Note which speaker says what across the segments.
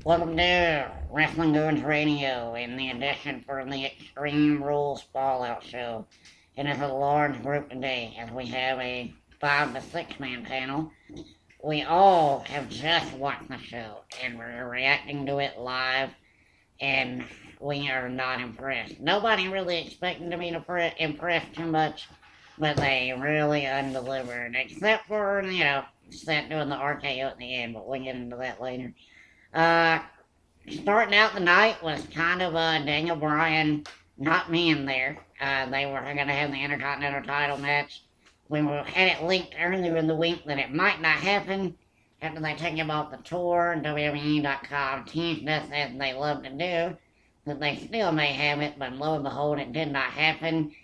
Speaker 1: Welcome to Wrestling Goons Radio in the edition for the Extreme Rules Fallout Show. It is a large group today as we have a 5 to 6 man panel. We all have just watched the show and we're reacting to it live, and we are not impressed. Nobody really expected to be impressed too much, but they really undelivered, except for, Seth doing the RKO at the end, but we'll get into that later. Uh, Starting out the night was kind of Daniel Bryan not being there. They were going to have the Intercontinental title match. We had it linked earlier in the week that it might not happen after they take him off the tour. WWE.com teased us, as they love to do, that they still may have it, but lo and behold, it did not happen.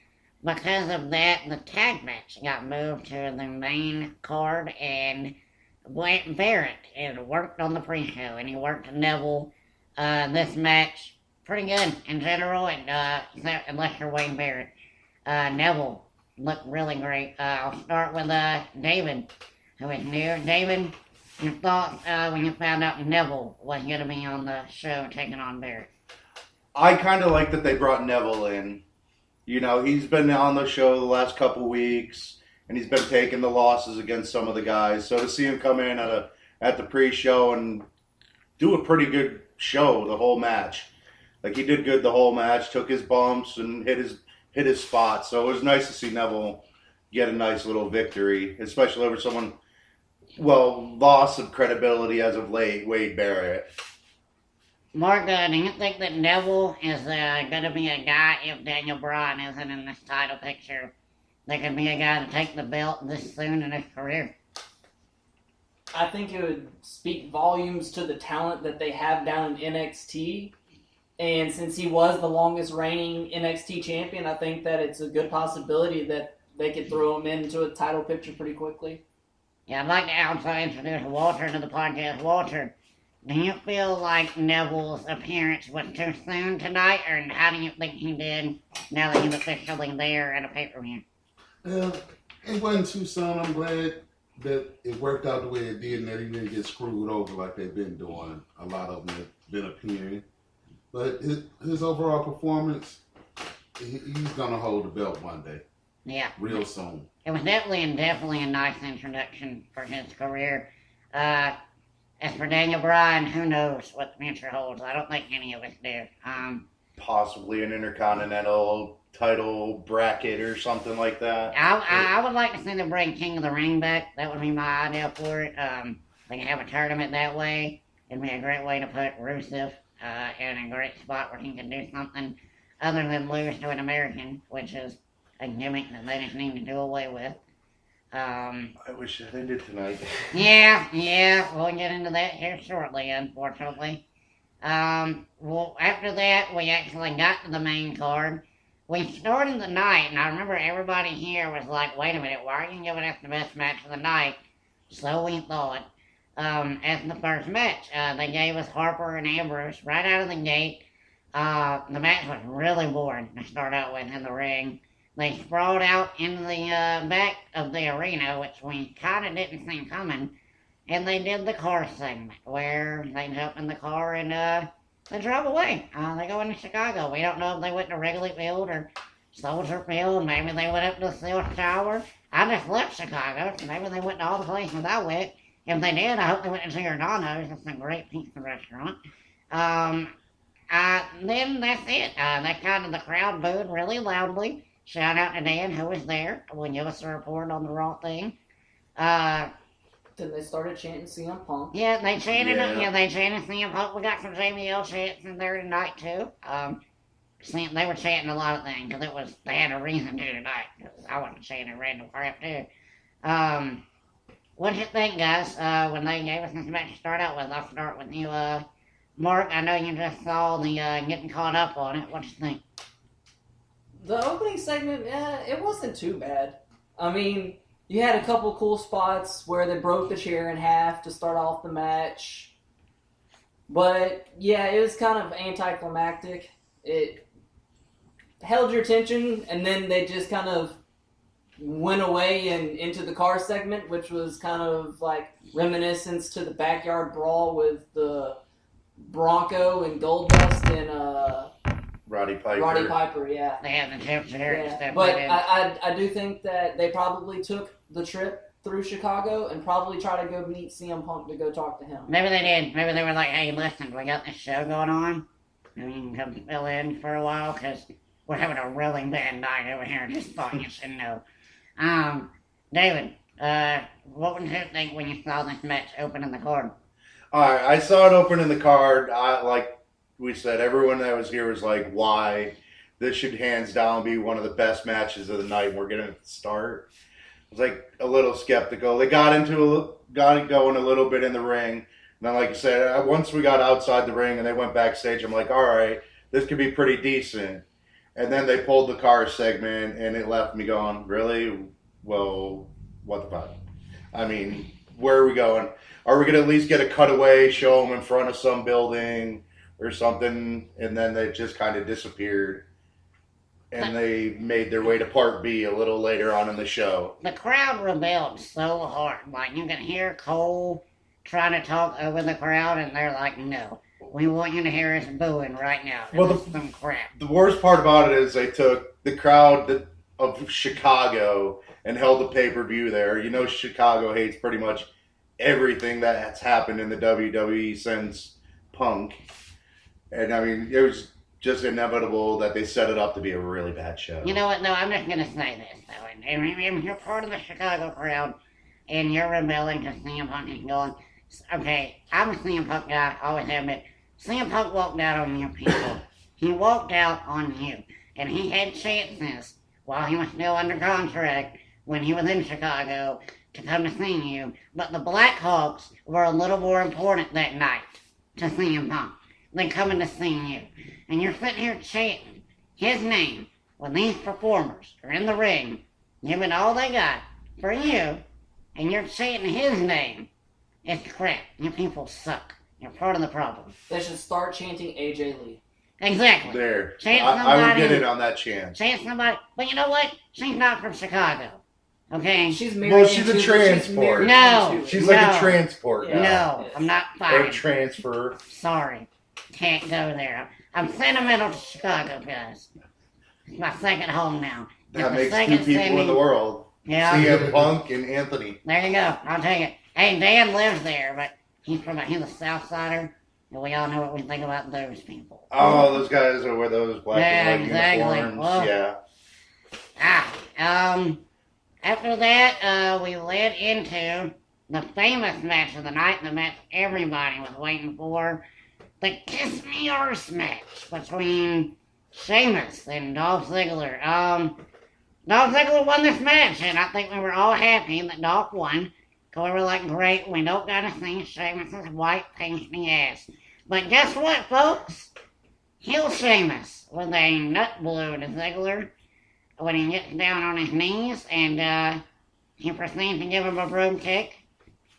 Speaker 1: Because of that, the tag match got moved to the main card, and Barrett had worked on the pre-show, and he worked Neville. This match, pretty good in general, and unless you're Wayne Barrett. Neville looked really great. I'll start with David, who is new. David, your thoughts when you found out Neville was going to be on the show taking on Barrett?
Speaker 2: I kind of like that they brought Neville in. You know, he's been on the show the last couple weeks, and he's been taking the losses against some of the guys. So to see him come in at the pre-show and do a pretty good show the whole match, like he did good the whole match, took his bumps and hit his spots. So it was nice to see Neville get a nice little victory, especially over someone, loss of credibility as of late, Wade Barrett.
Speaker 1: Mark, do you think that Neville is going to be a guy, if Daniel Bryan isn't in this title picture, that could be a guy to take the belt this soon in his career?
Speaker 3: I think it would speak volumes to the talent that they have down in NXT. And since he was the longest reigning NXT champion, I think that it's a good possibility that they could throw him into a title picture pretty quickly.
Speaker 1: Yeah, I'd like to also introduce Walter to the podcast. Walter, do you feel like Neville's appearance was too soon tonight, or how do you think he did now that he's officially there at a pay-per-view?
Speaker 4: It wasn't too soon. I'm glad that it worked out the way it did and that he didn't get screwed over like they've been doing. A lot of them have been appearing. But his overall performance, he's going to hold the belt one day.
Speaker 1: Yeah.
Speaker 4: Real soon.
Speaker 1: It was definitely a nice introduction for his career. As for Daniel Bryan, who knows what the future holds? I don't think any of us do.
Speaker 2: Possibly an Intercontinental title bracket or something like that.
Speaker 1: I would like to see them bring King of the Ring back. That would be my idea for it. They can have a tournament that way. It'd be a great way to put Rusev in a great spot where he can do something other than lose to an American, which is a gimmick that they just need to do away with.
Speaker 2: I wish they did tonight.
Speaker 1: Yeah, we'll get into that here shortly, unfortunately. After that, we actually got to the main card. We started the night, and I remember everybody here was like, wait a minute, why are you giving us the best match of the night? So we thought. As the first match, they gave us Harper and Ambrose right out of the gate. The match was really boring to start out with in the ring. They sprawled out into the back of the arena, which we kind of didn't see coming, and they did the car segment, where they jump in the car and they drove away. They go into Chicago. We don't know if they went to Wrigley Field or Soldier Field. Maybe they went up to the Silver Tower. I just left Chicago, so maybe they went to all the places I went. If they did, I hope they went to Giordano's. It's a great pizza restaurant. Then that's it. The crowd booed really loudly. Shout out to Dan, who was there. Will give us a report on the Raw thing.
Speaker 3: Then they started chanting CM Punk.
Speaker 1: Yeah, they chanted CM Punk. We got some JBL chants in there tonight, too. They were chanting a lot of things, because they had a reason to tonight. Cause I wasn't chanting random crap, too. What did you think, guys, when they gave us this match to start out with? I'll start with you, Mark. I know you just saw the getting caught up on it. What did you think?
Speaker 3: The opening segment, it wasn't too bad. I mean, you had a couple cool spots where they broke the chair in half to start off the match. But, yeah, it was kind of anticlimactic. It held your attention, and then they just kind of went away and into the car segment, which was kind of like reminiscence to the backyard brawl with the Bronco and Goldust and
Speaker 2: Roddy Piper.
Speaker 3: Roddy Piper, yeah.
Speaker 1: They have the tips there and
Speaker 3: Yeah.
Speaker 1: stuff.
Speaker 3: But
Speaker 1: like
Speaker 3: I do think that they probably took the trip through Chicago and probably try to go meet CM Punk to go talk to him.
Speaker 1: maybe they did. Maybe they were like, hey, listen, we got this show going on. And you can come fill in for a while because we're having a really bad night over here. Just thought you should know. David, what would you think when you saw this match open in the card?
Speaker 2: Alright, I saw it open in the card. Like we said, everyone that was here was like, why? This should hands down be one of the best matches of the night. And we're going to start. I was like a little skeptical. They got it going a little bit in the ring. And then, like you said, once we got outside the ring and they went backstage, I'm like, all right, this could be pretty decent. And then they pulled the car segment, and it left me going, really? Well, what the fuck? I mean, where are we going? Are we going to at least get a cutaway, show them in front of some building or something? And then they just kind of disappeared. And they made their way to part B a little later on in the show.
Speaker 1: The crowd rebelled so hard. Like, you can hear Cole trying to talk over the crowd, and they're like, no. We want you to hear us booing right now.
Speaker 2: Well,
Speaker 1: This is some crap.
Speaker 2: The worst part about it is they took the crowd of Chicago and held the pay-per-view there. You know, Chicago hates pretty much everything that's happened in the WWE since Punk. And, I mean, it was just inevitable that they set it up to be a really bad show.
Speaker 1: You know what? No, I'm just going to say this, though. And if you're part of the Chicago crowd and you're rebelling because CM Punk is going, okay, I'm a CM Punk guy, always have been. CM Punk walked out on you people. He walked out on you. And he had chances while he was still under contract when he was in Chicago to come to see you. But the Blackhawks were a little more important that night to CM Punk than coming to see you. And you're sitting here chanting his name when these performers are in the ring, giving all they got for you, and you're chanting his name. It's crap. You people suck. You're part of the problem.
Speaker 3: They should start chanting AJ Lee.
Speaker 1: Exactly.
Speaker 2: There.
Speaker 1: Chant
Speaker 2: I would
Speaker 1: somebody.
Speaker 2: get it on that chance.
Speaker 1: Chant somebody. But you know what? She's not from Chicago. Okay?
Speaker 3: She's married.
Speaker 2: Well, she's a
Speaker 3: into-
Speaker 2: transport.
Speaker 3: married
Speaker 1: No.
Speaker 3: into it.
Speaker 2: She's like
Speaker 1: No.
Speaker 2: a transport
Speaker 3: Yeah.
Speaker 2: guy.
Speaker 1: No, I'm not
Speaker 2: Or
Speaker 1: fighting.
Speaker 2: transfer.
Speaker 1: Sorry. Can't go there. I'm sentimental to Chicago, guys. It's my second home now.
Speaker 2: That
Speaker 1: It's the
Speaker 2: makes
Speaker 1: second
Speaker 2: two people in
Speaker 1: city.
Speaker 2: the world.
Speaker 1: Yeah.
Speaker 2: CM Punk and Anthony.
Speaker 1: There you go. I'll take it. Hey, Dan lives there, but he's a South Sider, and we all know what we think about those people.
Speaker 2: Oh, those guys are with those black and white
Speaker 1: exactly.
Speaker 2: uniforms.
Speaker 1: Well,
Speaker 2: Yeah.
Speaker 1: After that, we led into the famous match of the night, the match everybody was waiting for, the Kiss Me Arse match between Sheamus and Dolph Ziggler. Dolph Ziggler won this match, and I think we were all happy that Dolph won. Cause we were like, great, we don't gotta see Sheamus' white pasty ass. But guess what, folks? Heel Sheamus with a nut blow to Ziggler when he gets down on his knees, and he proceeds to give him a broom kick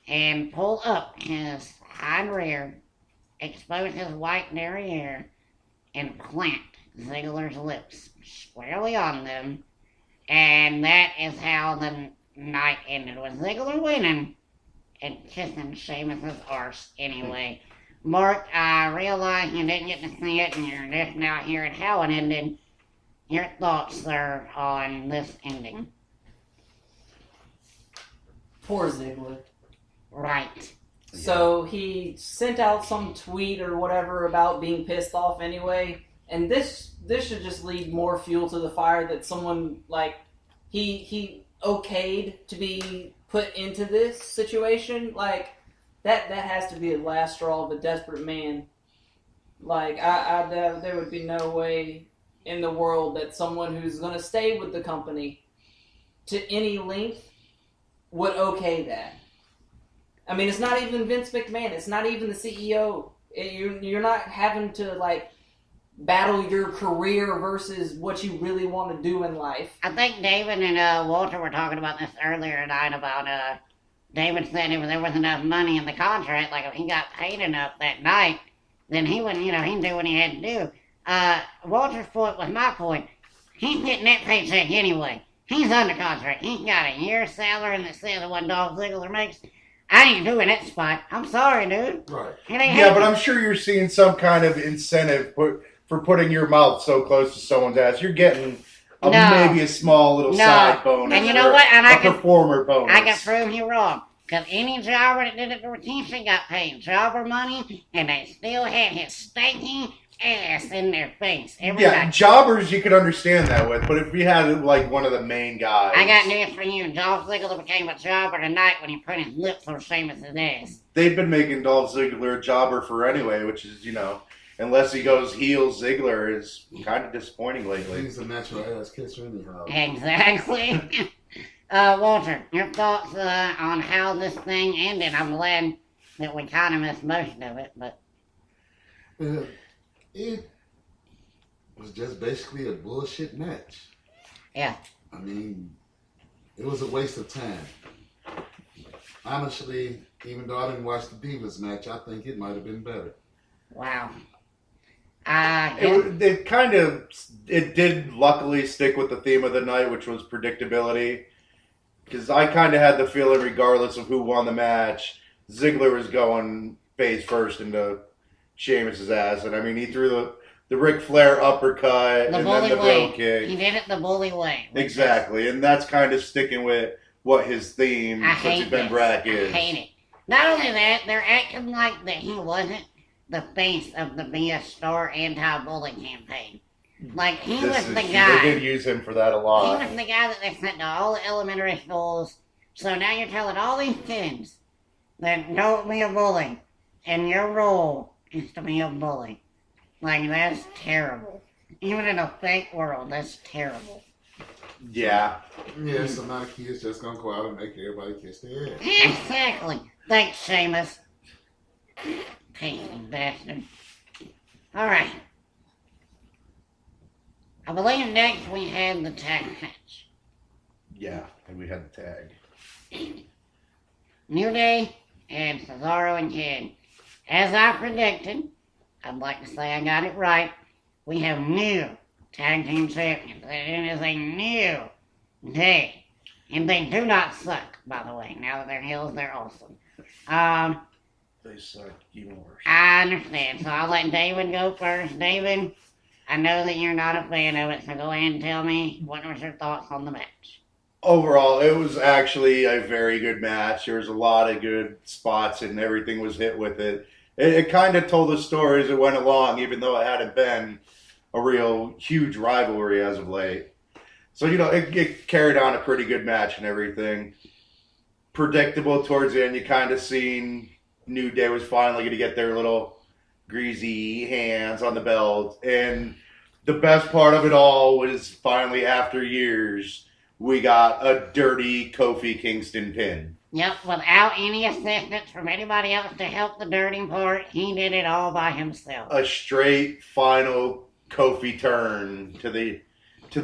Speaker 1: and pull up his hind rear, expose his white derriere, and plant Ziggler's lips squarely on them. And that is how the night ended, with Ziggler winning and kissing Sheamus' arse anyway. Mark, I realize you didn't get to see it and you're just now hearing how it ended. Your thoughts, sir, on this ending?
Speaker 3: Poor Ziggler.
Speaker 1: Right.
Speaker 3: So he sent out some tweet or whatever about being pissed off anyway, and this should just lead more fuel to the fire that someone like he okayed to be put into this situation. Like that has to be the last straw of a desperate man. Like there would be no way in the world that someone who's going to stay with the company to any length would okay that. I mean, it's not even Vince McMahon. It's not even the CEO. You're not having to, like, battle your career versus what you really want to do in life.
Speaker 1: I think David and Walter were talking about this earlier tonight about David said if there was enough money in the contract, like if he got paid enough that night, then he wouldn't, he'd do what he had to do. Walter's point was my point. He's getting that paycheck anyway. He's under contract. He's got a year's salary that says what Dolph Ziggler makes. I ain't doing that spot. I'm sorry, dude.
Speaker 4: Right.
Speaker 1: It ain't
Speaker 2: Yeah, but
Speaker 1: happening.
Speaker 2: I'm sure you're seeing some kind of incentive for putting your mouth so close to someone's ass. You're getting
Speaker 1: No.
Speaker 2: maybe a small little
Speaker 1: No.
Speaker 2: side bonus.
Speaker 1: And you know
Speaker 2: or
Speaker 1: what? And
Speaker 2: a
Speaker 1: I can
Speaker 2: performer bonus.
Speaker 1: I can prove you wrong. Because any jobber that did it for retention got paid jobber money, and they still had his stinking ass in their face every
Speaker 2: Yeah,
Speaker 1: night.
Speaker 2: jobbers you could understand that with, but if you had like one of the main guys,
Speaker 1: I got news for you. Dolph Ziggler became a jobber tonight when he put his lips on Sheamus' ass.
Speaker 2: they've been making Dolph Ziggler a jobber for anyway, which is unless he goes heel Ziggler is kind of disappointing lately.
Speaker 4: He's a natural ass kisser anyhow.
Speaker 1: Exactly. Walter, your thoughts on how this thing ended? I'm glad that we kind of missed most of it, but
Speaker 4: It was just basically a bullshit match.
Speaker 1: yeah.
Speaker 4: I mean, it was a waste of time. Honestly, even though I didn't watch the Divas match, I think it might have been better.
Speaker 1: Wow.
Speaker 2: It did luckily stick with the theme of the night, which was predictability. Because I kind of had the feeling, regardless of who won the match, Ziggler was going face first into Sheamus' ass. And I mean, he threw the Ric Flair uppercut
Speaker 1: The
Speaker 2: and
Speaker 1: bully
Speaker 2: then the
Speaker 1: way.
Speaker 2: bro kick.
Speaker 1: He did it the bully way.
Speaker 2: Exactly. And that's kind of sticking with what his theme,
Speaker 1: I
Speaker 2: since
Speaker 1: hate
Speaker 2: he's been
Speaker 1: this.
Speaker 2: Brack
Speaker 1: I
Speaker 2: is.
Speaker 1: hate it. Not only that, they're acting like that he wasn't the face of the Be a Star anti-bully campaign. Like, he was the
Speaker 2: They
Speaker 1: guy.
Speaker 2: did use him for that a
Speaker 1: He
Speaker 2: lot.
Speaker 1: was the guy that they sent to all the elementary schools. So now you're telling all these kids that don't be a bully, and your role is to be a bully. Like, that's terrible. Even in a fake world, that's terrible.
Speaker 2: Yeah.
Speaker 4: Yeah, so now kids just gonna go out and make everybody kiss their ass.
Speaker 1: Exactly. Thanks, Sheamus. Tasty bastard. Alright. I believe next we had the tag match.
Speaker 2: Yeah. And we had the tag.
Speaker 1: New Day and Cesaro and Kid. As I predicted, I'd like to say I got it right. We have new tag team champions. And it is a new day. And they do not suck, by the way. Now that they're heels, they're awesome.
Speaker 2: They suck even worse.
Speaker 1: I understand. So I'll let David go first. David, I know that you're not a fan of it, so go ahead and tell me what was your thoughts on the match.
Speaker 2: Overall, it was actually a very good match. There was a lot of good spots and everything was hit with it. It kind of told the story as it went along, even though it hadn't been a real huge rivalry as of late. So, it carried on a pretty good match and everything. Predictable towards the end. You kind of seen New Day was finally going to get their little greasy hands on the belt. And the best part of it all was finally, after years, we got a dirty Kofi Kingston pin.
Speaker 1: Yep, without any assistance from anybody else to help the dirty part, he did it all by himself.
Speaker 2: A straight final Kofi turn to the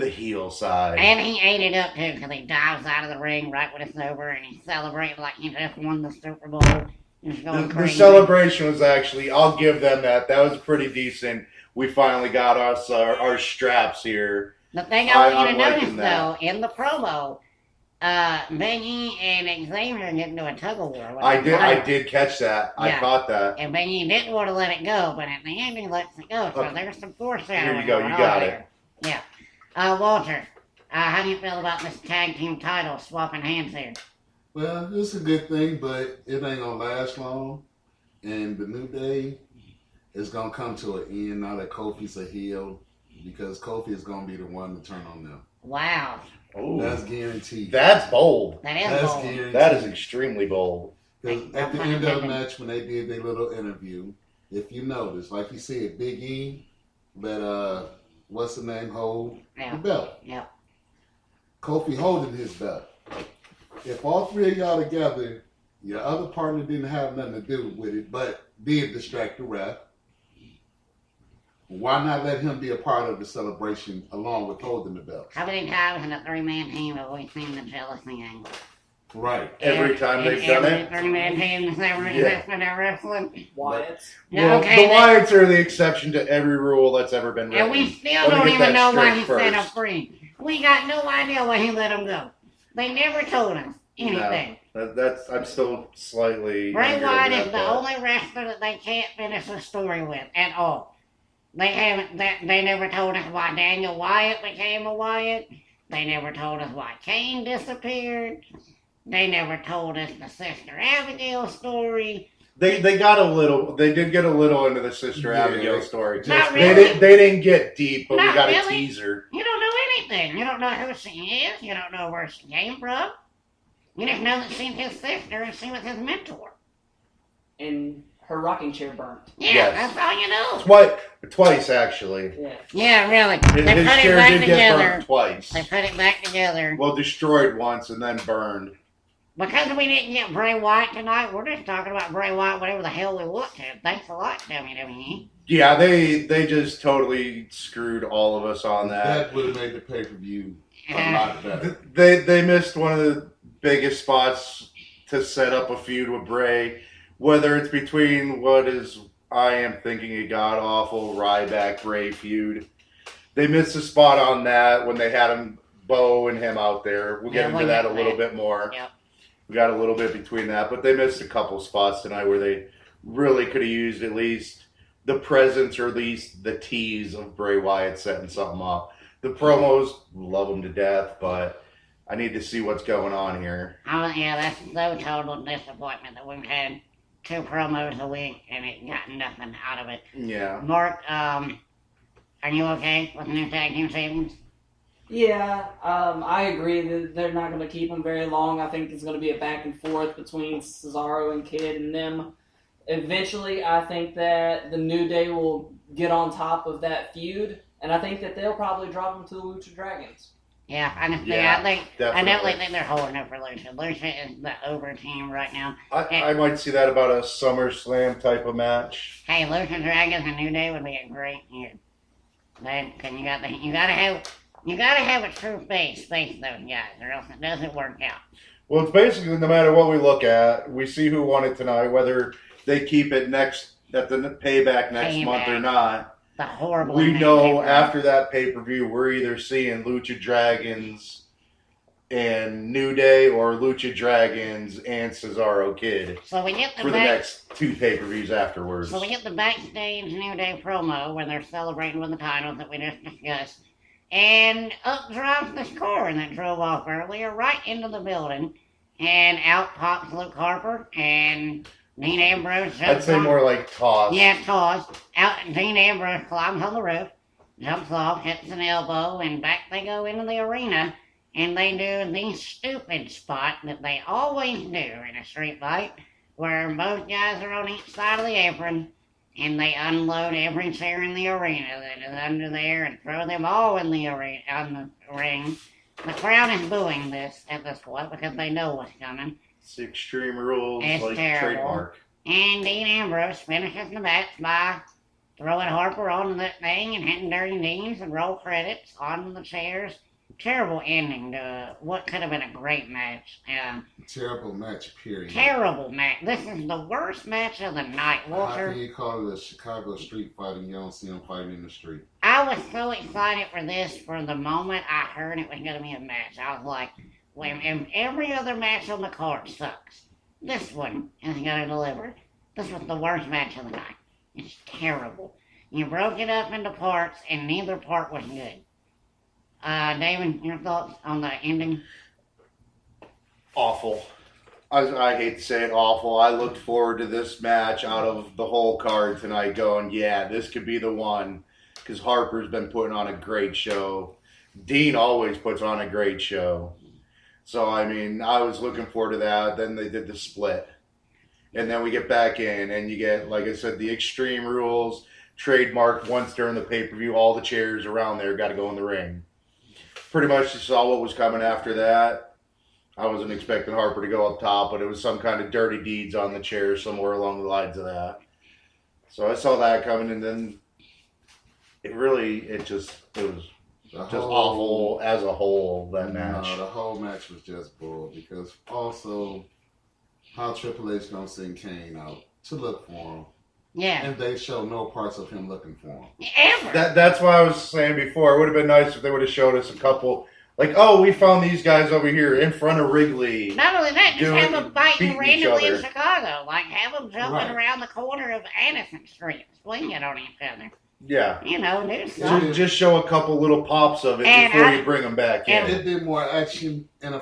Speaker 2: heel side.
Speaker 1: And he ate it up too, because he dives out of the ring right when it's over, and he celebrates like he just won the Super Bowl. He's going
Speaker 2: The
Speaker 1: crazy.
Speaker 2: celebration was actually, I'll give them that. That was pretty decent. We finally got us our straps here.
Speaker 1: The thing I want you to
Speaker 2: I'm
Speaker 1: notice,
Speaker 2: liking that.
Speaker 1: though, in the promo, Big E and Xavier get into a tug of war.
Speaker 2: I did catch that. I
Speaker 1: Yeah.
Speaker 2: caught that.
Speaker 1: And Big E didn't want to let it go, but at the end he lets it go. So
Speaker 2: Okay.
Speaker 1: there's some foreshadowing.
Speaker 2: Here you go.
Speaker 1: going
Speaker 2: You
Speaker 1: on
Speaker 2: got
Speaker 1: there. Yeah. Walter, how do you feel about this tag team title swapping hands here?
Speaker 4: Well, it's a good thing, but it ain't gonna last long. And the New Day is gonna come to an end now that Kofi's a heel, because Kofi is gonna be the one to turn on them.
Speaker 1: Wow.
Speaker 2: Oh,
Speaker 4: That's guaranteed.
Speaker 2: that's bold.
Speaker 1: That is
Speaker 4: That's
Speaker 1: bold.
Speaker 4: guaranteed.
Speaker 2: That is extremely bold.
Speaker 4: 'Cause at the end of the match, when they did their little interview, if you notice, like you said, Big E let what's the name hold
Speaker 1: Yeah.
Speaker 4: the belt.
Speaker 1: Yeah.
Speaker 4: Kofi holding his belt. If all three of y'all together, your other partner didn't have nothing to do with it, but did distract the ref, why not let him be a part of the celebration along with holding the belt?
Speaker 1: How many times in a three-man team have we seen the jealousy angle?
Speaker 4: Right.
Speaker 2: Every time they've done it.
Speaker 1: Three-man team has ever
Speaker 2: Yeah.
Speaker 1: existed in wrestling.
Speaker 3: Wyatts.
Speaker 1: Yeah,
Speaker 2: Well,
Speaker 1: okay,
Speaker 2: the Wyatts are the exception to every rule that's ever been written.
Speaker 1: And we still
Speaker 2: Let me
Speaker 1: don't
Speaker 2: get
Speaker 1: even
Speaker 2: that
Speaker 1: know why
Speaker 2: straight
Speaker 1: he set him
Speaker 2: first.
Speaker 1: free. We got no idea why he let him go. They never told us anything.
Speaker 2: I'm still slightly
Speaker 1: Bray
Speaker 2: angry
Speaker 1: Wyatt
Speaker 2: at
Speaker 1: is
Speaker 2: that,
Speaker 1: the
Speaker 2: but-
Speaker 1: only wrestler that they can't finish a story with at all. They haven't. They never told us why Daniel Wyatt became a Wyatt. They never told us why Kane disappeared. They never told us the Sister Abigail story.
Speaker 2: They did get a little into the Sister
Speaker 4: Yeah.
Speaker 2: Abigail story.
Speaker 1: Not
Speaker 2: They
Speaker 1: really.
Speaker 2: didn't get deep, but we
Speaker 1: Not
Speaker 2: got a
Speaker 1: really.
Speaker 2: teaser.
Speaker 1: You don't know anything. You don't know who she is. You don't know where she came from. You just know that she's his sister and she was his mentor.
Speaker 3: And her rocking chair burnt.
Speaker 1: Yeah,
Speaker 2: Yes.
Speaker 1: that's all you know.
Speaker 2: Twice actually.
Speaker 3: Yeah.
Speaker 1: Yeah, really. They
Speaker 2: His
Speaker 1: put it
Speaker 2: chair
Speaker 1: back
Speaker 2: did get
Speaker 1: together.
Speaker 2: burnt twice.
Speaker 1: They put it back together.
Speaker 2: Well, destroyed once and then burned.
Speaker 1: Because we didn't get Bray Wyatt tonight, we're just talking about Bray Wyatt whatever the hell we want to. Thanks a lot, WWE.
Speaker 2: Yeah, they just totally screwed all of us on that.
Speaker 4: That would have made the pay-per-view a lot better.
Speaker 2: They missed one of the biggest spots to set up a feud with Bray, whether it's between I am thinking a god awful Ryback Bray feud. They missed a spot on that when they had Bo and him out there. We'll get into that a little bit more.
Speaker 1: Yep.
Speaker 2: We got a little bit between that, but they missed a couple spots tonight where they really could have used at least the presence or at least the tease of Bray Wyatt setting something up. The promos, love them to death, but I need to see what's going on here.
Speaker 1: Oh, yeah, that's no total disappointment that we've had 2 promos a week and it got nothing out of it.
Speaker 2: Yeah.
Speaker 1: Mark, are you okay with the new tag team segments?
Speaker 3: Yeah, I agree that they're not going to keep them very long. I think it's going to be a back and forth between Cesaro and Kid and them. Eventually, I think that the New Day will get on top of that feud, and I think that they'll probably drop them to the Lucha Dragons.
Speaker 1: Yeah, I think
Speaker 2: Definitely.
Speaker 1: I definitely think they're holding it for Lucha. Lucha is the over team right now.
Speaker 2: I might see that about a SummerSlam type of match.
Speaker 1: Hey, Lucha Dragons and New Day would be a great feud. You gotta have a true face those guys, or else it doesn't work out.
Speaker 2: Well, it's basically no matter what we look at, we see who won it tonight, whether they keep it at the payback next month or not.
Speaker 1: The horrible.
Speaker 2: We know after that pay-per-view, we're either seeing Lucha Dragons and New Day or Lucha Dragons and Cesaro Kid
Speaker 1: So we get
Speaker 2: for the next 2 pay-per-views afterwards.
Speaker 1: So we get the backstage New Day promo where they're celebrating with the titles that we just discussed. And up drives the score that drove off earlier, right into the building. And out pops Luke Harper and Dean Ambrose jumps
Speaker 2: I'd say
Speaker 1: on.
Speaker 2: more like toss.
Speaker 1: Yeah, toss. Out, Dean Ambrose climbs on the roof, jumps off, hits an elbow, and back they go into the arena. And they do the stupid spot that they always do in a street fight, where both guys are on each side of the apron, and they unload every chair in the arena that is under there and throw them all in the arena on the ring. The crowd is booing this at this point because they know what's coming.
Speaker 2: It's Extreme Rules,
Speaker 1: It's
Speaker 2: like
Speaker 1: terrible.
Speaker 2: trademark.
Speaker 1: And Dean Ambrose finishes the match by throwing Harper onto that thing and hitting dirty knees and roll credits onto the chairs. Terrible ending to what could have been a great match.
Speaker 4: Terrible match, period.
Speaker 1: Terrible match. This is the worst match of the night,
Speaker 4: How
Speaker 1: Walter.
Speaker 4: can you call it a Chicago street fight and you don't see them fighting in the street?
Speaker 1: I was so excited for this for the moment I heard it was going to be a match. I was like, when every other match on the card sucks, this one is going to deliver. This was the worst match of the night. It's terrible. You broke it up into parts, and neither part was good. David, your thoughts on the ending?
Speaker 2: Awful. I hate to say it, awful. I looked forward to this match out of the whole card tonight going, yeah, this could be the one. Because Harper's been putting on a great show. Dean always puts on a great show. So, I mean, I was looking forward to that. Then they did the split. And then we get back in, and you get, like I said, the Extreme Rules trademarked once during the pay-per-view. All the chairs around there got to go in the ring. Pretty much you saw what was coming after that. I wasn't expecting Harper to go up top, but it was some kind of dirty deeds on the chair somewhere along the lines of that. So I saw that coming, and then it was just awful as a whole, that match.
Speaker 4: No, the whole match was just bull because also how Triple H gonna send Kane out to look for him,
Speaker 1: Yeah.
Speaker 4: and they show no parts of him looking for him.
Speaker 1: Ever.
Speaker 2: That's why I was saying before. It would have been nice if they would have showed us a couple Like, oh, we found these guys over here in front of Wrigley.
Speaker 1: Not only that, just have them fighting
Speaker 2: beating each
Speaker 1: randomly in
Speaker 2: other.
Speaker 1: Chicago. Like, have them jumping
Speaker 4: Right.
Speaker 1: around the corner of Addison Street, swinging on each other.
Speaker 2: Yeah.
Speaker 1: You know, do something.
Speaker 2: Just show a couple little pops of it
Speaker 1: And
Speaker 2: before
Speaker 1: I-
Speaker 2: you bring them back
Speaker 1: and-
Speaker 2: in.
Speaker 4: It did more action in a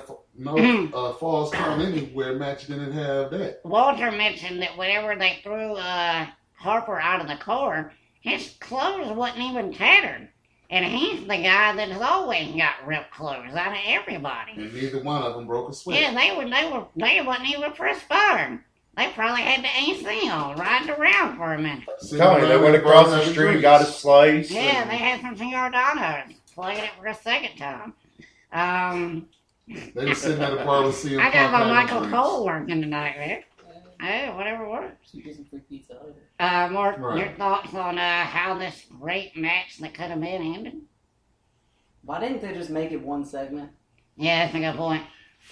Speaker 4: Falls Count Anywhere match didn't have that.
Speaker 1: Walter mentioned that whenever they threw Harper out of the car, his clothes wasn't even tattered. And he's the guy that has always got ripped clothes out of everybody.
Speaker 4: And neither one of them broke a sweat.
Speaker 1: Yeah, they wasn't even perspiring. They probably had the AC on, riding around for a minute.
Speaker 2: Tell me, they went across the street, got a slice.
Speaker 1: Yeah, they had some Giordano's, played it for a second time.
Speaker 4: They were sitting at a bar with CM
Speaker 1: I got
Speaker 4: Punk
Speaker 1: my
Speaker 4: having
Speaker 1: Michael
Speaker 4: drinks.
Speaker 1: Cole working tonight, man. Hey, whatever works.
Speaker 3: She doesn't free pizza either.
Speaker 1: Mark,
Speaker 4: Right.
Speaker 1: your thoughts on how this great match that could have been ended?
Speaker 3: Why didn't they just make it one segment?
Speaker 1: Yeah, that's a good point.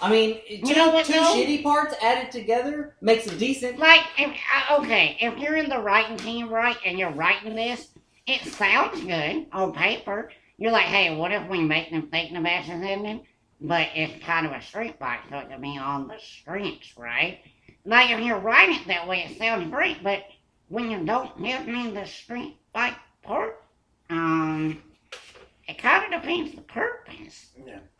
Speaker 3: I mean,
Speaker 1: You know what,
Speaker 3: two
Speaker 1: though?
Speaker 3: shitty parts added together makes a decent.
Speaker 1: Like, if you're in the writing team, right, and you're writing this, it sounds good on paper. You're like, hey, what if we make them think the match is ending? But it's kind of a street fight, so it can be on the streets, right? Like, if you're writing it that way, it sounds great, but when you don't give me the street fight part, it kind of defeats the purpose.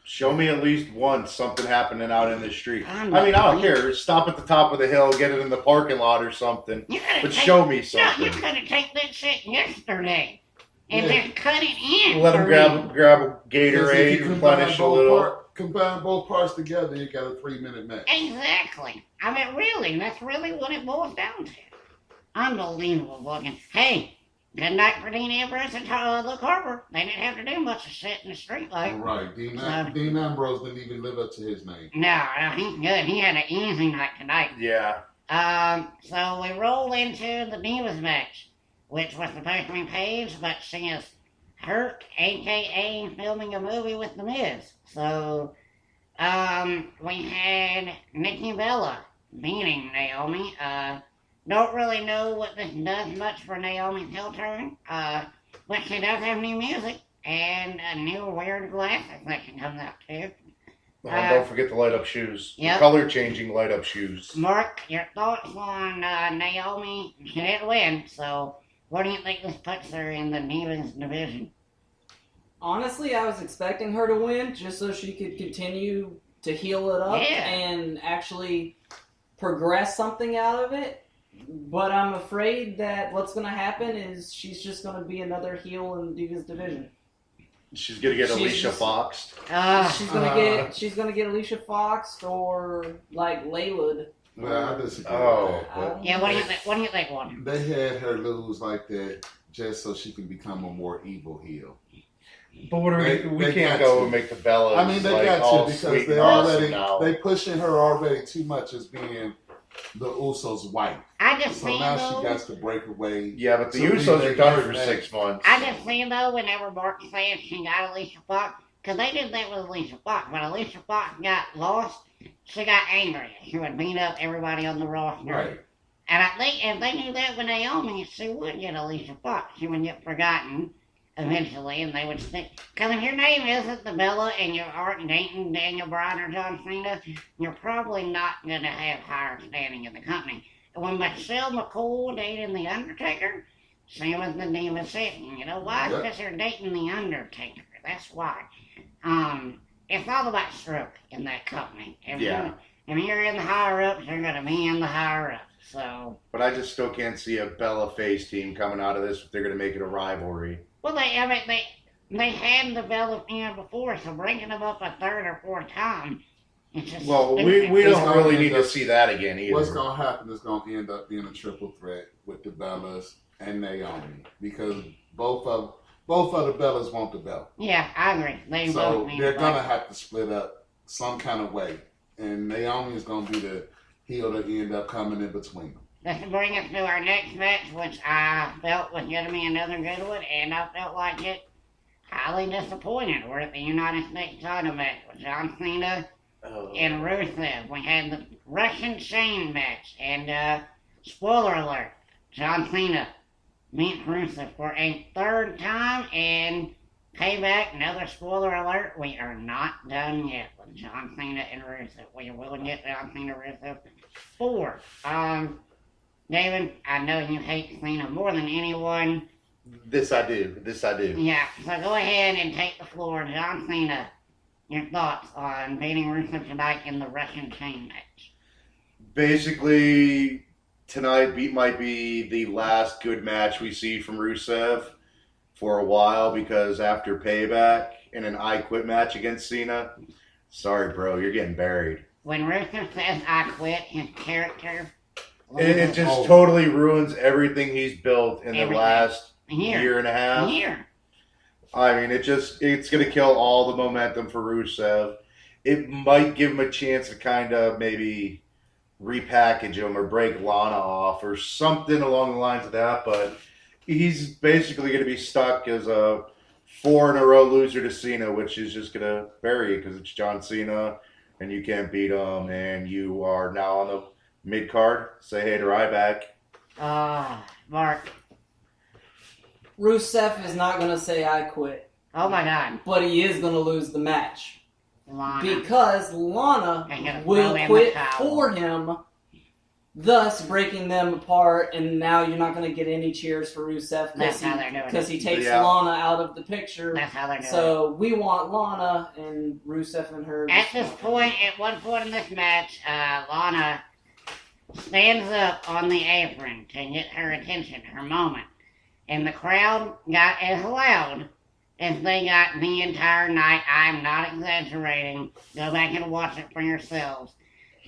Speaker 2: Show me at least once something happening out in the street.
Speaker 1: I
Speaker 2: I don't care. Stop at the top of the hill, get it in the parking lot or something.
Speaker 1: You coulda
Speaker 2: But
Speaker 1: take-
Speaker 2: show me
Speaker 1: No,
Speaker 2: something.
Speaker 1: you could have taken that shit yesterday and
Speaker 4: Yeah.
Speaker 1: just cut it in.
Speaker 2: Let
Speaker 1: for
Speaker 2: them
Speaker 1: me.
Speaker 2: grab a
Speaker 4: Because if
Speaker 2: Gatorade,
Speaker 4: you
Speaker 2: replenish a little.
Speaker 4: combine both parts together, you got a 3-minute match.
Speaker 1: Exactly. I mean, really, that's really what it boils down to. Unbelievable looking. Hey, good night for Dean Ambrose and Luke Harper. They didn't have to do much of shit in the street
Speaker 4: All
Speaker 1: light.
Speaker 4: right, Dean Ambrose didn't even live up to his name.
Speaker 1: No, he's good. He had an easy night tonight.
Speaker 2: Yeah.
Speaker 1: So we roll into the Divas match, which was supposed to be Paige, but she is hurt, aka filming a movie with The Miz. So, we had Nikki Bella beating Naomi. Don't really know what this does much for Naomi's heel turn, but she does have new music and a new weird glasses that she comes out too.
Speaker 2: Don't forget the light up shoes.
Speaker 1: Yep.
Speaker 2: The color changing light up shoes.
Speaker 1: Mark, your thoughts on Naomi? She didn't win, so what do you think this puts her in the Divas division?
Speaker 3: Honestly, I was expecting her to win just so she could continue to heal it up
Speaker 1: Yeah.
Speaker 3: and actually progress something out of it. But I'm afraid that what's going to happen is she's just going to be another heel in the Divas division.
Speaker 2: She's gonna get
Speaker 3: She's
Speaker 2: Alicia
Speaker 3: just-
Speaker 2: Foxed.
Speaker 3: She's gonna get Alicia Fox or like Layla.
Speaker 4: Well, I disagree
Speaker 2: Oh.
Speaker 4: with that.
Speaker 1: yeah, what do you think? What do you think, Warren?
Speaker 4: They had her lose like that just so she can become a more evil heel.
Speaker 2: But what are
Speaker 4: They-
Speaker 2: we
Speaker 4: they
Speaker 2: can't
Speaker 4: got
Speaker 2: go
Speaker 4: to.
Speaker 2: and make the Bellas.
Speaker 4: I mean, they
Speaker 2: like,
Speaker 4: got
Speaker 2: all
Speaker 4: to
Speaker 2: sweet
Speaker 4: because
Speaker 2: and
Speaker 4: they
Speaker 2: awesome
Speaker 4: already
Speaker 2: now.
Speaker 4: they pushing her already too much as being the Usos' wife.
Speaker 1: I just
Speaker 4: So
Speaker 1: see
Speaker 4: now
Speaker 1: though.
Speaker 4: she got to break away.
Speaker 2: Yeah, but the
Speaker 4: to be
Speaker 2: Usos
Speaker 4: their
Speaker 2: are done
Speaker 4: next
Speaker 2: for
Speaker 4: match.
Speaker 2: 6 months.
Speaker 1: I just see though, whenever Mark said she got Alicia Fox, because they did that with Alicia Fox, but Alicia Fox got lost. She got angry. She would beat up everybody on the roster.
Speaker 4: Right.
Speaker 1: And I think if they knew that with Naomi, she would get Alicia Fox. She would get forgotten eventually, and they would stick. Because if your name isn't the Bella and you aren't dating Daniel Bryan or John Cena, you're probably not going to have higher standing in the company. And when Michelle McCool dated The Undertaker, she was the Diva City. You know why?
Speaker 4: Yep.
Speaker 1: Because you're dating The Undertaker. That's why. It's all about stroke in that company. If you're in the higher ups, you're going to be in the higher ups. So,
Speaker 2: But I just still can't see a Bella face team coming out of this if they're going to make it a rivalry.
Speaker 1: well, they had the Bella in before, so bringing them up a third or fourth time, it's just
Speaker 2: Well,
Speaker 1: stupid.
Speaker 2: we
Speaker 4: It's
Speaker 2: don't
Speaker 4: gonna
Speaker 2: really
Speaker 4: end
Speaker 2: need to
Speaker 4: up-
Speaker 2: see that again either.
Speaker 4: What's gonna happen is gonna end up being a triple threat with the Bellas and Naomi because both of the Bellas want the belt.
Speaker 1: Yeah, I agree. They
Speaker 4: So
Speaker 1: both need
Speaker 4: they're
Speaker 1: to
Speaker 4: gonna
Speaker 1: fight.
Speaker 4: have to split up some kind of way, and Naomi is gonna be the heel that end up coming in between them.
Speaker 1: This will bring us to our next match, which I felt was going to be another good one, and I felt like it highly disappointed. We're at the United States title match with John Cena
Speaker 2: Oh.
Speaker 1: and Rusev. We had the Russian chain match, and spoiler alert, John Cena beat Rusev for a third time, and Payback, another spoiler alert, we are not done yet with John Cena and Rusev. We will get John Cena Rusev 4. David, I know you hate Cena more than anyone.
Speaker 2: This I do.
Speaker 1: Yeah, so go ahead and take the floor. John Cena, your thoughts on beating Rusev tonight in the Russian chain match?
Speaker 2: Basically, tonight might be the last good match we see from Rusev for a while, because after Payback in an I Quit match against Cena, sorry, bro, you're getting buried.
Speaker 1: When Rusev says I quit, his character...
Speaker 2: It just totally ruins everything he's built in the last year and a half. I mean, it's going to kill all the momentum for Rusev. It might give him a chance to kind of maybe repackage him or break Lana off or something along the lines of that, but he's basically going to be stuck as a 4-in-a-row loser to Cena, which is just going to bury you because it's John Cena and you can't beat him, and you are now on the mid-card. Say hey to Ryback.
Speaker 1: Mark.
Speaker 3: Rusev is not going to say I quit.
Speaker 1: Oh my God.
Speaker 3: But he is going to lose the match.
Speaker 1: Lana.
Speaker 3: Because Lana will quit for him, thus breaking them apart, and now you're not going to get any cheers for Rusev because he takes Lana out of the picture.
Speaker 1: That's how they're doing it.
Speaker 3: So we want Lana and Rusev and her.
Speaker 1: At this point, at one point in this match, Lana stands up on the apron to get her attention, her moment. And the crowd got as loud as they got the entire night. I'm not exaggerating. Go back and watch it for yourselves.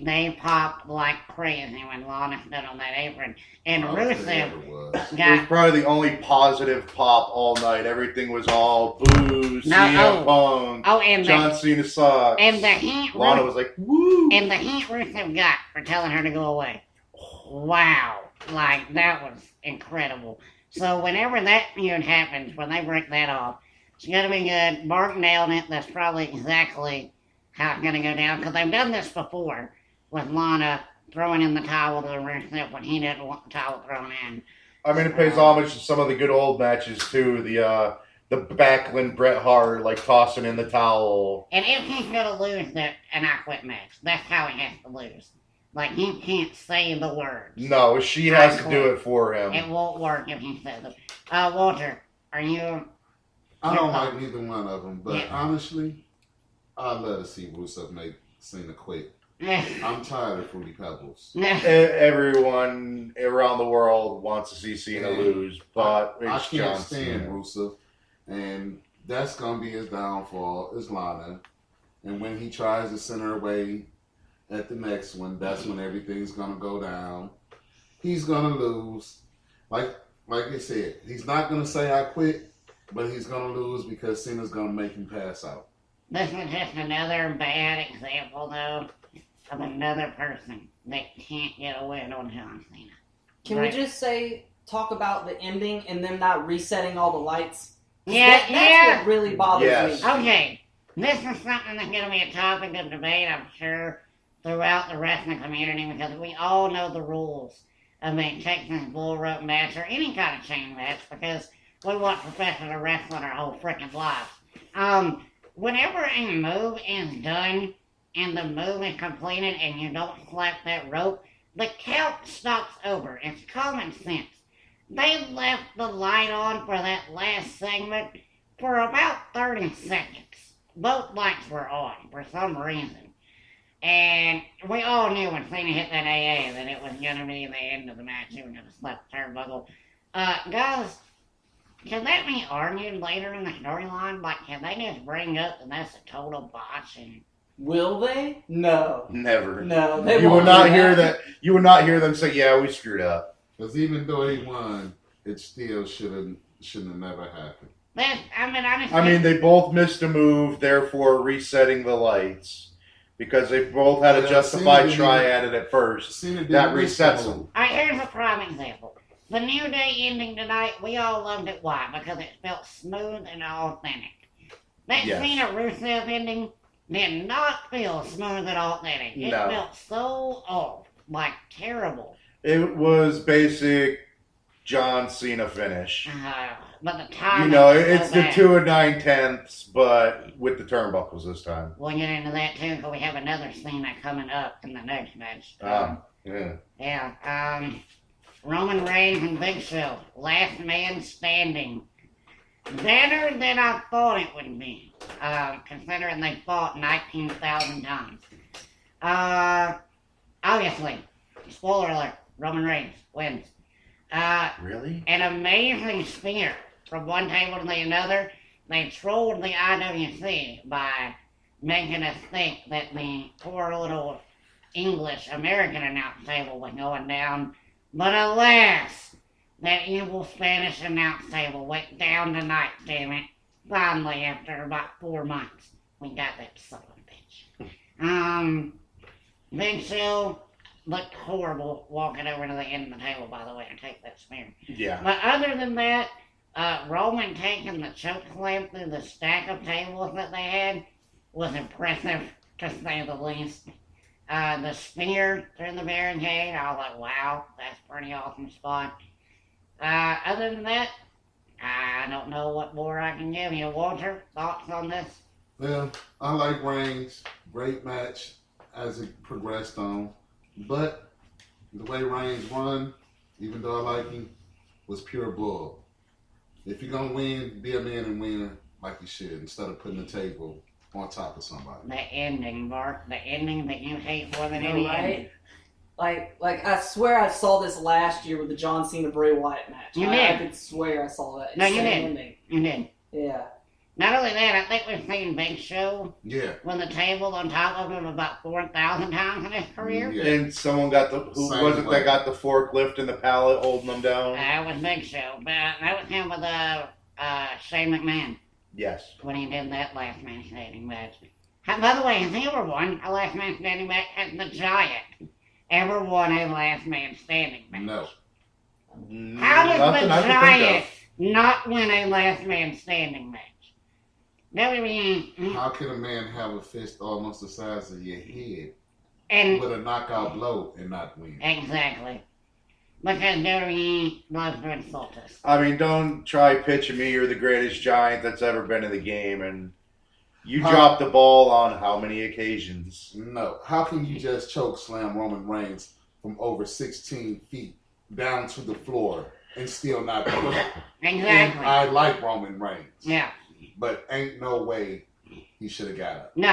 Speaker 1: They popped like crazy when Lana stood on that apron. And Rusev got...
Speaker 2: It was probably the only positive pop all night. Everything was all boo, CM Punk,
Speaker 1: and
Speaker 2: John Cena sucks.
Speaker 1: And the heat
Speaker 2: Lana was like, woo!
Speaker 1: And the heat Rusev got for telling her to go away. Wow. Like, that was incredible. So whenever that feud happens, when they break that off, it's going to be good. Mark nailed it. That's probably exactly how it's going to go down. Because they've done this before with Lana throwing in the towel to Rusev when he didn't want the towel thrown in.
Speaker 2: I mean, it pays homage to some of the good old matches, too. The Backlund Bret Hart, like, tossing in the towel.
Speaker 1: And if he's going to lose an I Quit match, that's how he has to lose. Like, he can't say the words.
Speaker 2: No, she has to do it for him.
Speaker 1: It won't work if he says it. Walter, are you...
Speaker 4: I don't like neither one of them, but honestly, I'd love to see Rusev make Cena quit. I'm tired of Fruity Pebbles.
Speaker 2: Everyone around the world wants to see Cena lose, but
Speaker 4: I can't stand Rusev, and that's going to be his downfall, is Lana. And when he tries to send her away at the next one, that's when everything's going to go down. He's going to lose. Like I said, he's not going to say I quit, but he's going to lose because Cena's going to make him pass out.
Speaker 1: This is just another bad example, though, of another person that can't get a win on John Cena.
Speaker 3: Can we just talk about the ending and them not resetting all the lights?
Speaker 1: That's
Speaker 3: what really bothers me.
Speaker 1: Okay, this is something that's going to be a topic of debate, I'm sure, throughout the wrestling community, because we all know the rules of a Texas bull rope match or any kind of chain match, because we want professional wrestling our whole freaking lives. Whenever a move is done and the move is completed and you don't slap that rope, the count stops over. It's common sense. They left the light on for that last segment for about 30 seconds. Both lights were on for some reason. And we all knew when Cena hit that AA that it was going to be the end of the match. He was going to slap the turnbuckle. Guys, can that be argued later in the storyline? Like, can they just bring up that that's a total botch? And...
Speaker 3: Will they? No.
Speaker 2: Never.
Speaker 3: No, they
Speaker 2: You
Speaker 3: won't.
Speaker 2: will not hear that. You will not hear them say, "Yeah, we screwed up."
Speaker 4: Because even though he won, it still shouldn't have never happened.
Speaker 1: I
Speaker 2: mean, they both missed a move, therefore resetting the lights. Because they both had a justified try at it at first. That resets them.
Speaker 1: Alright, here's a prime example. The New Day ending tonight, we all loved it. Why? Because it felt smooth and authentic. That Cena Rusev ending did not feel smooth and authentic. It felt so off. Like, terrible.
Speaker 2: It was basic John Cena finish.
Speaker 1: But the timing
Speaker 2: You know,
Speaker 1: was so
Speaker 2: it's the
Speaker 1: bad.
Speaker 2: 2 9/10, but with the turnbuckles this time.
Speaker 1: We'll get into that too, because we have another Cena coming up in the next match.
Speaker 2: Yeah.
Speaker 1: Yeah. Roman Reigns and Big Show, last man standing. Better than I thought it would be, considering they fought 19,000 times. Obviously, spoiler alert, Roman Reigns wins.
Speaker 2: Really?
Speaker 1: An amazing spear from one table to the other. They trolled the IWC by making us think that the poor little English American announce table was going down. But alas, that evil Spanish announce table went down tonight, damn it. Finally, after about 4 months, we got that son of a bitch. Big Show looked horrible walking over to the end of the table, by the way, and take that spear.
Speaker 2: Yeah.
Speaker 1: But other than that, Roman taking the choke slam through the stack of tables that they had was impressive, to say the least. The spear through the barricade, I was like, wow, that's a pretty awesome spot. Other than that, I don't know what more I can give you. Walter, thoughts on this?
Speaker 4: Well, I like Reigns. Great match as it progressed on. But the way Reigns won, even though I like him, was pure bull. If you're going to win, be a man and win like you should, instead of putting the table on top of somebody.
Speaker 1: The ending, Mark. The ending that you hate more than
Speaker 3: You know,
Speaker 1: any
Speaker 3: right?
Speaker 1: ending.
Speaker 3: Like I swear I saw this last year with the John Cena Bray Wyatt match.
Speaker 1: You
Speaker 3: I
Speaker 1: did.
Speaker 3: could swear I saw that.
Speaker 1: No, you
Speaker 3: Insane
Speaker 1: did.
Speaker 3: ending.
Speaker 1: You did.
Speaker 3: Yeah.
Speaker 1: Not only that, I think we've seen Big Show
Speaker 4: Yeah.
Speaker 1: with the table on top of him about 4,000 times in his career.
Speaker 4: Yeah.
Speaker 2: And someone got the, who
Speaker 4: Same
Speaker 2: was it
Speaker 4: way.
Speaker 2: that got the forklift and the pallet holding them down?
Speaker 1: That was Big Show, but that was him with Shane McMahon
Speaker 2: Yes.
Speaker 1: when he did that last man standing match. By the way, has he ever won a last man standing match? Has the Giant ever won a last man standing match?
Speaker 4: No.
Speaker 1: How does
Speaker 2: Nothing
Speaker 1: the
Speaker 2: I can think
Speaker 1: Giant
Speaker 2: of.
Speaker 1: not win a last man standing match? WWE
Speaker 4: How can a man have a fist almost the size of your head
Speaker 1: and
Speaker 4: with a knockout blow and not win?
Speaker 1: exactly because WWE loves to insult us.
Speaker 2: I mean, don't try pitching me. You're the greatest giant that's ever been in the game, and you dropped the ball on how many occasions?
Speaker 4: No. How can you just choke slam Roman Reigns from over 16 feet down to the floor and still not win? And
Speaker 1: Exactly.
Speaker 4: I like Roman Reigns.
Speaker 1: Yeah.
Speaker 4: But ain't no way he should have got it.
Speaker 1: No,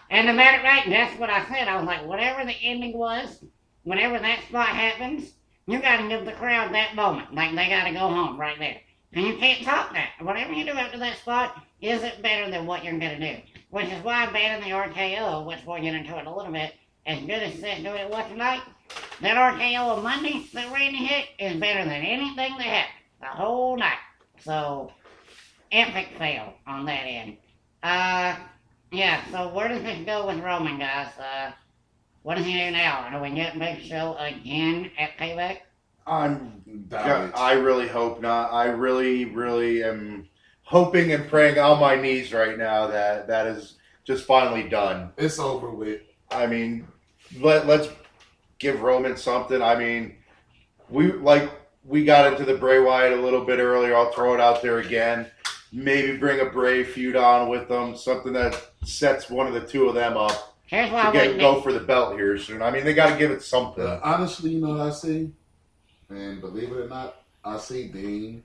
Speaker 1: and the matter right, that's what I said. I was like, whatever the ending was, whenever that spot happens, you gotta give the crowd that moment. Like, they gotta go home right there. And you can't top that. Whatever you do after that spot isn't better than what you're gonna do. Which is why banning the RKO, which we'll get into in a little bit, as good as Seth doing it was tonight, that RKO on Monday that Randy hit is better than anything that happened the whole night. So, epic fail on that end. Yeah, so where does this go with Roman, guys? What does he do now? Do we get Big Show again at Payback?
Speaker 2: I really hope not. I really, really am hoping and praying on my knees right now that that is just finally done.
Speaker 4: It's over with.
Speaker 2: I mean, let's give Roman something. I mean, we got into the Bray Wyatt a little bit earlier. I'll throw it out there again. Maybe bring a Bray feud on with them, something that sets one of the two of them up
Speaker 1: Here's why
Speaker 2: to go for the belt here soon. I mean, they got to give it something.
Speaker 4: Honestly, you know what I see? And believe it or not, I see Dean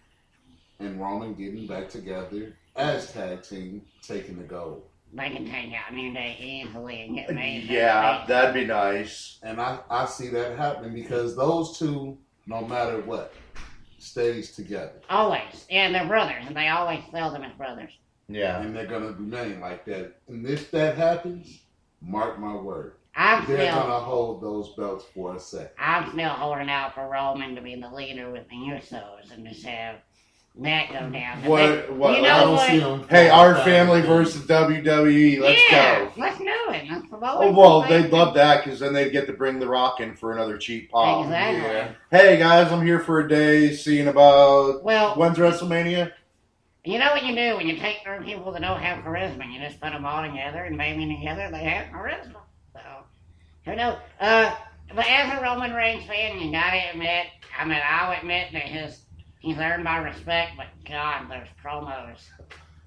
Speaker 4: and Roman getting back together as tag team, taking the gold.
Speaker 1: They can take out New Day easily and get made.
Speaker 2: Yeah, that'd be nice.
Speaker 4: And I see that happening because those two, no matter what, stays together.
Speaker 1: Always. Yeah, they're brothers, and they always sell them as brothers.
Speaker 2: Yeah.
Speaker 4: And they're going to remain like that. And if that happens, mark my word,
Speaker 1: I'm
Speaker 4: they're going
Speaker 1: still,
Speaker 4: to hold those belts for a second.
Speaker 1: I'm still holding out for Roman to be the leader with the Usos and just have that go down.
Speaker 2: What?
Speaker 1: You
Speaker 4: I
Speaker 1: know
Speaker 4: don't
Speaker 1: what?
Speaker 4: see them.
Speaker 2: Hey, our family versus WWE. Let's
Speaker 1: yeah,
Speaker 2: go.
Speaker 1: let's do it. Let's promote
Speaker 2: Oh,
Speaker 1: it.
Speaker 2: well, they'd love that because then they'd get to bring The Rock in for another cheap pop.
Speaker 1: Exactly.
Speaker 4: Yeah.
Speaker 2: Hey, guys, I'm here for a day, seeing about...
Speaker 1: Well,
Speaker 2: When's WrestleMania?
Speaker 1: you know what you do when you take three people that don't have charisma, you just put them all together and maybe together they have charisma. So, who knows? But as a Roman Reigns fan, you gotta admit, I mean, I'll admit that his He's earned my respect, but God, those promos,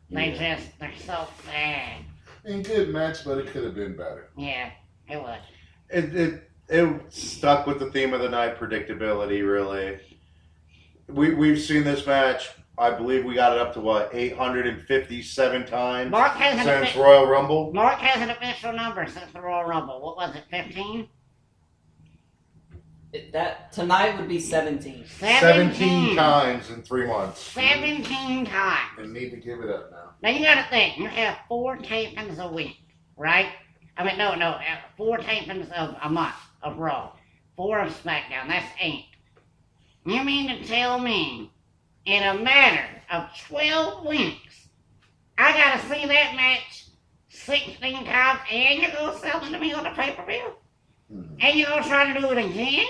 Speaker 1: they're so bad.
Speaker 4: And good match, but it could have been better.
Speaker 1: Yeah, it was.
Speaker 2: It stuck with the theme of the night, predictability, really. We've seen this match, I believe we got it up to, 857 times
Speaker 1: Mark has
Speaker 2: since Royal Rumble?
Speaker 1: Mark has an official number since the Royal Rumble. What was it, 15?
Speaker 3: That tonight would be 17.
Speaker 2: 17 times in 3 months.
Speaker 1: 17 times.
Speaker 4: And need to give it up now.
Speaker 1: Now you gotta think, you have 4 tapings a week, right? I mean, no, 4 tapings of a month of Raw, 4 of SmackDown, that's 8. You mean to tell me, in a matter of 12 weeks, I gotta see that match 16 times and you're gonna sell it to me on the pay-per-view? And you're gonna try to do it again?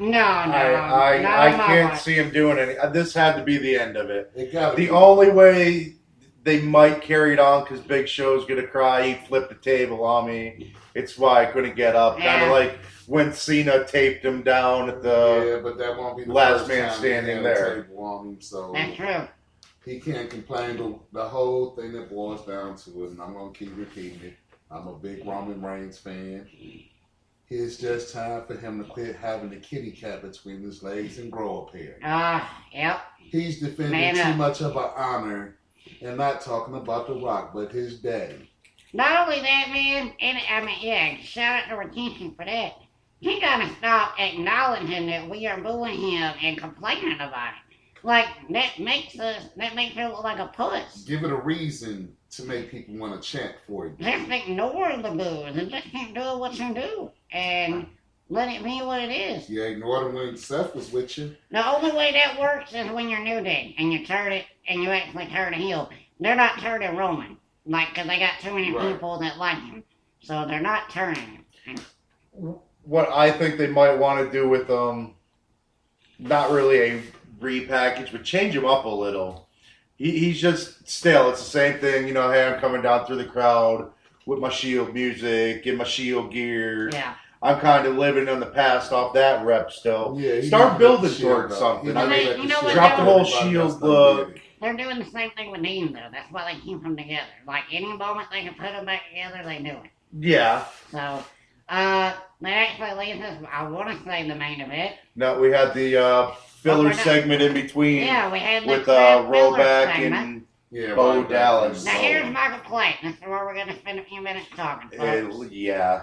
Speaker 1: No,
Speaker 2: I can't see him doing any. This had to be the end of it.
Speaker 4: The
Speaker 2: only way they might carry it on because Big Show's gonna cry. He flipped the table on me. It's why I couldn't get up.
Speaker 1: Yeah.
Speaker 2: Kind of like when Cena taped him down at the
Speaker 4: but that won't be the
Speaker 2: last
Speaker 4: first
Speaker 2: man
Speaker 4: time
Speaker 2: standing
Speaker 4: he had a
Speaker 2: there.
Speaker 4: table on him, so
Speaker 1: that's true.
Speaker 4: he can't complain. The whole thing that boils down to it, and I'm gonna keep repeating it. I'm a big Roman Reigns fan. It's just time for him to quit having the kitty cat between his legs and grow a pair.
Speaker 1: Yep.
Speaker 4: He's defending
Speaker 1: Man
Speaker 4: too
Speaker 1: up.
Speaker 4: much of an honor and not talking about The Rock, but his daddy.
Speaker 1: Not only that, man, and I mean, yeah, shout out to Retention for that. He gotta stop acknowledging that we are booing him and complaining about it. Like, that makes him look like a puss.
Speaker 4: Give it a reason to make people want to chant for you.
Speaker 1: Just ignore the boos and just keep doing what you do. And let it be what it is.
Speaker 4: You ignored him when Seth was with you.
Speaker 1: The only way that works is when you're New Day and you turn it and you actually turn a heel. They're not turning Roman. Like, because they got too many
Speaker 4: Right.
Speaker 1: people that like him. So they're not turning him.
Speaker 2: What I think they might want to do with not really a repackage, but change him up a little. He's just stale. It's the same thing, hey, I'm coming down through the crowd with my Shield music and my Shield gear.
Speaker 1: Yeah.
Speaker 2: I'm kind of living in the past off that rep still.
Speaker 4: Yeah,
Speaker 2: Start
Speaker 4: he
Speaker 2: building
Speaker 4: shit
Speaker 2: towards
Speaker 4: up.
Speaker 2: something.
Speaker 4: He
Speaker 2: I mean,
Speaker 4: let
Speaker 1: you
Speaker 4: the
Speaker 1: know
Speaker 4: shit
Speaker 1: what,
Speaker 2: drop the whole
Speaker 4: everybody
Speaker 2: Shield
Speaker 4: else done
Speaker 2: look.
Speaker 4: did it.
Speaker 1: They're doing the same thing with Dean, though. That's why they keep them together. Like, any moment they can put them back together, they do it.
Speaker 2: Yeah.
Speaker 1: So, that actually leads us, I want to say the main event.
Speaker 2: No, we had the filler
Speaker 1: we're not-
Speaker 2: segment in between
Speaker 1: Yeah, we had the
Speaker 2: with
Speaker 1: filler
Speaker 2: Roback
Speaker 1: segment.
Speaker 2: and
Speaker 4: Yeah,
Speaker 2: Bo
Speaker 4: right,
Speaker 2: Dallas.
Speaker 1: Now,
Speaker 4: so-
Speaker 1: here's Michael Clayton. This is where we're going to spend a few minutes talking, folks.
Speaker 2: yeah.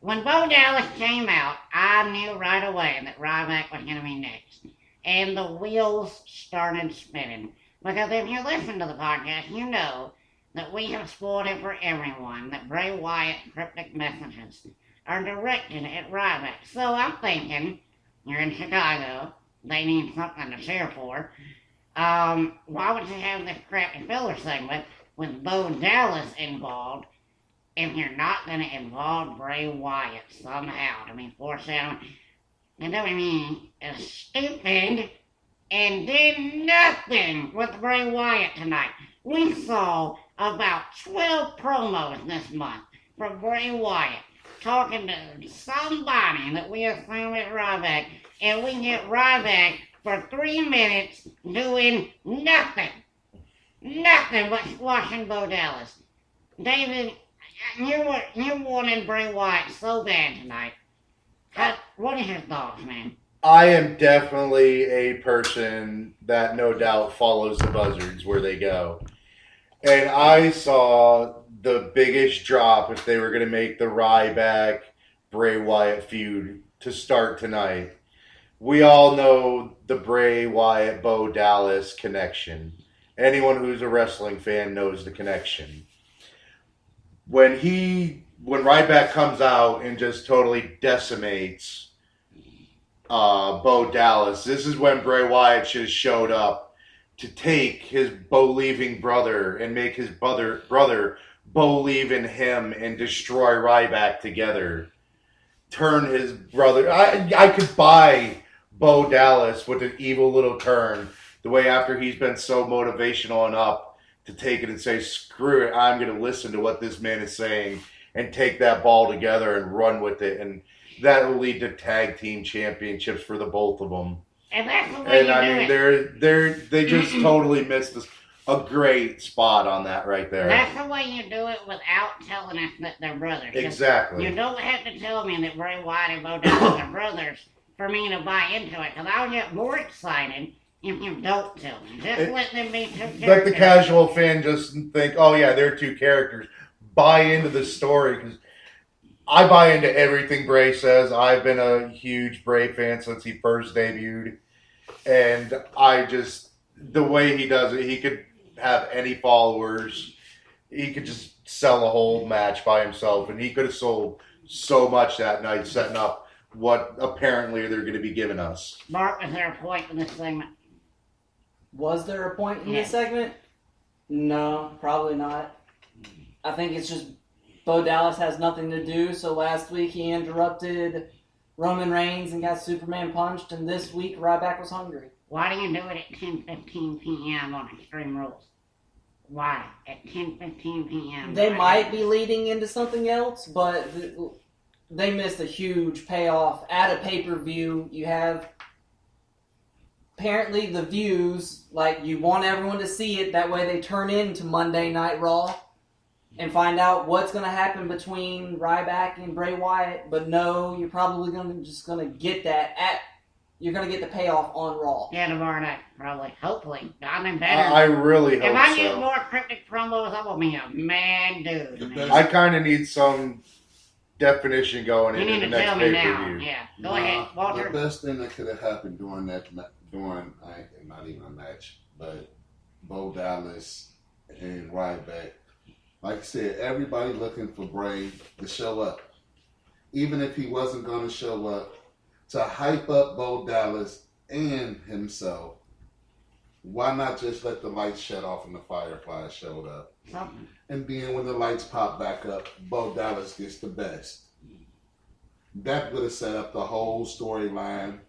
Speaker 1: When Bo Dallas came out, I knew right away that Ryback was going to be next. And the wheels started spinning. Because if you listen to the podcast, you know that we have spoiled it for everyone that Bray Wyatt's cryptic messages are directed at Ryback. So I'm thinking, you're in Chicago, they need something to cheer for. Why would you have this crappy filler segment with Bo Dallas involved if you're not going to involve Bray Wyatt somehow? I mean, foreshadowing. The WWE is stupid and did nothing with Bray Wyatt tonight. We saw about 12 promos this month from Bray Wyatt talking to somebody that we assume is Ryback, and we get Ryback for 3 minutes doing nothing. Nothing but squashing Bo Dallas. David, you wanted Bray Wyatt so bad tonight. What are your thoughts, man?
Speaker 2: I am definitely a person that no doubt follows the buzzards where they go. And I saw the biggest drop if they were going to make the Ryback Bray Wyatt feud to start tonight. We all know the Bray Wyatt Bo Dallas connection. Anyone who's a wrestling fan knows the connection. When Ryback comes out and just totally decimates Bo Dallas, this is when Bray Wyatt should have showed up to take his Bo-leaving brother and make his brother Bo-leave in him and destroy Ryback together. Turn his brother. I could buy Bo Dallas with an evil little turn, the way after he's been so motivational and up to take it and say, screw it, I'm going to listen to what this man is saying and take that ball together and run with it and that will lead to tag team championships for the both of them.
Speaker 1: And that's the way
Speaker 2: And
Speaker 1: you
Speaker 2: I
Speaker 1: do
Speaker 2: mean,
Speaker 1: it.
Speaker 2: they just totally missed a great spot on that right there.
Speaker 1: That's the way you do it without telling us that they're brothers. 'Cause
Speaker 2: Exactly.
Speaker 1: You don't have to tell me that Bray Wyatt and Bo Dallas are brothers for me to buy into it. Because I'll get more excited if you don't tell me. Just let them be two characters.
Speaker 2: Let the casual fan just think, oh yeah, they're two characters. Buy into the story, because I buy into everything Bray says. I've been a huge Bray fan since he first debuted. And the way he does it, he could have any followers. He could just sell a whole match by himself. And he could have sold so much that night, setting up what apparently they're going to be giving us.
Speaker 1: Mark, was there a point in this segment?
Speaker 3: Was there a point in this segment? No, probably not. I think it's just Bo Dallas has nothing to do, so last week he interrupted Roman Reigns and got Superman punched, and this week Ryback was hungry.
Speaker 1: Why do you do it at 10:15 p.m. on Extreme Rules? Why? At 10:15 p.m.
Speaker 3: They might be leading into something else, but they missed a huge payoff. At a pay-per-view, you have apparently the views, like you want everyone to see it, that way they turn into Monday Night Raw and find out what's going to happen between Ryback and Bray Wyatt. But no, you're probably just going to get that you're going to get the payoff on Raw.
Speaker 1: Yeah, tomorrow night, probably. Hopefully. I mean, better.
Speaker 2: I really hope so.
Speaker 1: If I get more cryptic promos, I will be a mad dude. Man.
Speaker 2: I kind of need some definition going
Speaker 1: You
Speaker 2: into
Speaker 1: need
Speaker 2: the
Speaker 1: to
Speaker 2: next
Speaker 1: tell me now.
Speaker 2: pay-per-view.
Speaker 1: Yeah, go ahead, Walter.
Speaker 4: The best thing that could have happened during not even a match, but Bo Dallas and Ryback, like I said, everybody looking for Bray to show up. Even if he wasn't going to show up, to hype up Bo Dallas and himself, why not just let the lights shut off and the Fireflies showed up?
Speaker 1: Something.
Speaker 4: And then when the lights pop back up, Bo Dallas gets the best. That would have set up the whole storyline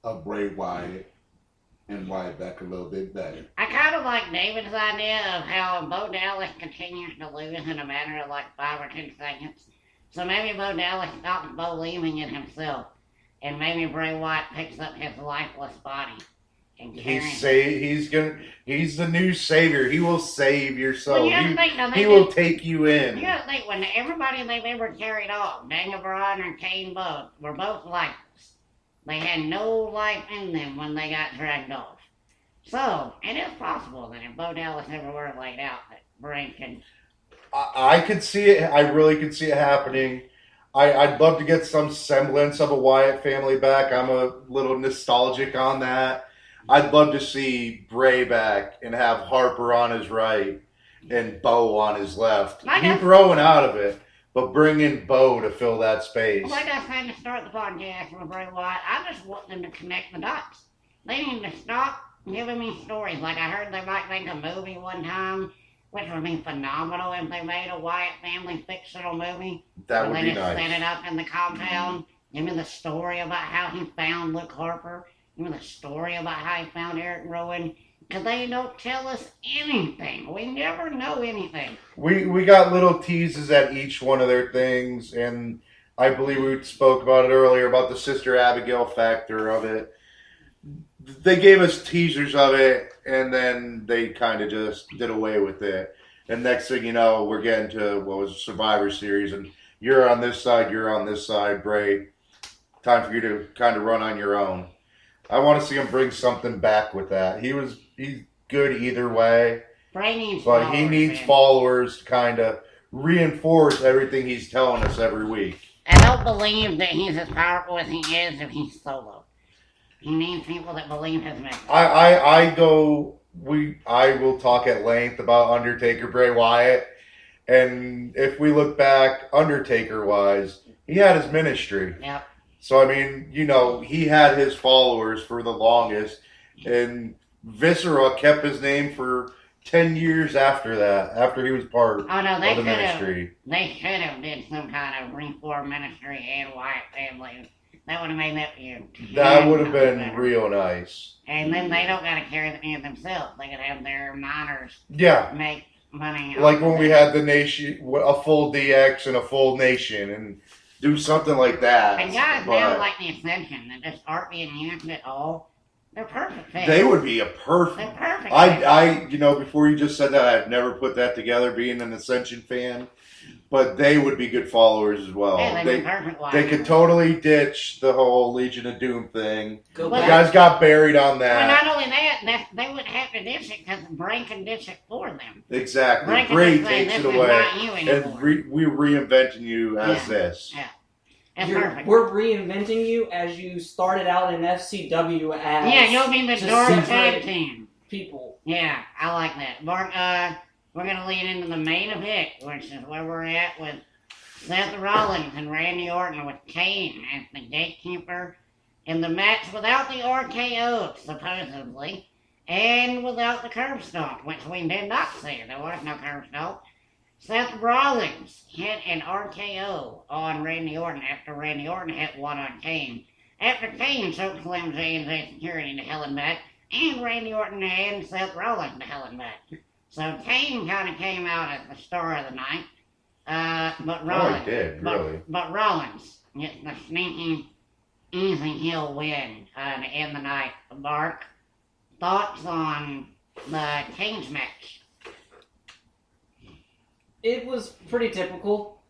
Speaker 4: of Bray Wyatt and Ryback a little bit better.
Speaker 1: I kind of like David's idea of how Bo Dallas continues to lose in a matter of like 5 or 10 seconds. So maybe Bo Dallas stops believing in himself, and maybe Bray Wyatt picks up his lifeless body and carries
Speaker 2: He's the new savior. He will save your soul.
Speaker 1: Well, you gotta think, though,
Speaker 2: He will take you in.
Speaker 1: You gotta think, when everybody they've ever carried off, Daniel Bryan and Kane both, were both lifeless. They had no life in them when they got dragged off. So, it is possible that if Bo Dallas ever were laid out, that Bray can...
Speaker 2: I could see it. I really could see it happening. I'd love to get some semblance of a Wyatt family back. I'm a little nostalgic on that. I'd love to see Bray back and have Harper on his right and Bo on his left. Keep Rowan out of it, but bring in Bo to fill that space.
Speaker 1: Like I said to start the podcast with Bray Wyatt, I just want them to connect the dots. They need to stop giving me stories. Like I heard they might make a movie one time, which would be phenomenal if they made a Wyatt family fictional movie.
Speaker 2: That would
Speaker 1: where
Speaker 2: be
Speaker 1: they just
Speaker 2: nice.
Speaker 1: set it up in the compound. Give me the story about how he found Luke Harper. Give me the story about how he found Eric Rowan. Because they don't tell us anything. We never know anything.
Speaker 2: We got little teases at each one of their things, and I believe we spoke about it earlier about the Sister Abigail factor of it. They gave us teasers of it, and then they kind of just did away with it. And next thing you know, we're getting to what was Survivor Series, and you're on this side, you're on this side, Bray. Time for you to kind of run on your own. I want to see him bring something back with that. He's good either way,
Speaker 1: Bray needs
Speaker 2: but
Speaker 1: followers,
Speaker 2: he needs
Speaker 1: man.
Speaker 2: followers to kind of reinforce everything he's telling us every week.
Speaker 1: I don't believe that he's as powerful as he is if he's solo. He needs people that believe his message.
Speaker 2: I will talk at length about Undertaker Bray Wyatt, and if we look back Undertaker wise, he had his ministry.
Speaker 1: Yep.
Speaker 2: So I mean, he had his followers for the longest, and Viscera kept his name for 10 years after that, after he was part
Speaker 1: Oh no,
Speaker 2: of the ministry.
Speaker 1: They should have did some kind of reform ministry and Wyatt family. That would have made that feud.
Speaker 2: That would have been real nice.
Speaker 1: And then they don't got to carry the name themselves. They could have their minors
Speaker 2: Yeah,
Speaker 1: make money.
Speaker 2: like
Speaker 1: off
Speaker 2: when
Speaker 1: of
Speaker 2: we
Speaker 1: it.
Speaker 2: had the nation, a full DX and a full nation, and do something like that.
Speaker 1: And guys
Speaker 2: but
Speaker 1: now like the Ascension that just aren't being used at all. They're perfect fits.
Speaker 2: they would be a
Speaker 1: They're
Speaker 2: perfect.
Speaker 1: perfect. fits.
Speaker 2: I, before you just said that, I've never put that together. Being an Ascension fan, but they would be good followers as well.
Speaker 1: Yeah, they'd be perfect.
Speaker 2: They could totally ditch the whole Legion of Doom thing.
Speaker 3: Go
Speaker 1: Well,
Speaker 2: You
Speaker 3: back.
Speaker 2: guys got buried on
Speaker 1: Well,
Speaker 2: that.
Speaker 1: not only that, they wouldn't have to ditch it because Bray can ditch it for them.
Speaker 2: Exactly.
Speaker 1: Bray can
Speaker 2: Bray
Speaker 1: just say,
Speaker 2: takes
Speaker 1: "This
Speaker 2: it
Speaker 1: is
Speaker 2: away,
Speaker 1: not you anymore."
Speaker 2: and we're reinventing you as
Speaker 1: Yeah.
Speaker 2: this.
Speaker 1: That's
Speaker 3: You're-
Speaker 1: perfect.
Speaker 3: We're reinventing you as you started out in FCW as
Speaker 1: Yeah, you'll be the
Speaker 3: just
Speaker 1: Dark Tag
Speaker 3: separate
Speaker 1: Team.
Speaker 3: people.
Speaker 1: Yeah, I like that. Mark, we're gonna lead into the main event, which is where we're at with Seth Rollins and Randy Orton with Kane as the gatekeeper in the match without the RKO, supposedly, and without the curb stomp, which we did not see. There was no curb stomp. Seth Rollins hit an RKO on Randy Orton after Randy Orton hit one on Kane. After Kane choked Slim J&J Security to hell and back, and Randy Orton and Seth Rollins to hell and back. So Kane kind of came out as the star of the night. But Rollins,
Speaker 2: he did, really.
Speaker 1: but Rollins gets the sneaky, easy heel win to end the night. Mark, thoughts on the cage match?
Speaker 3: It was pretty typical.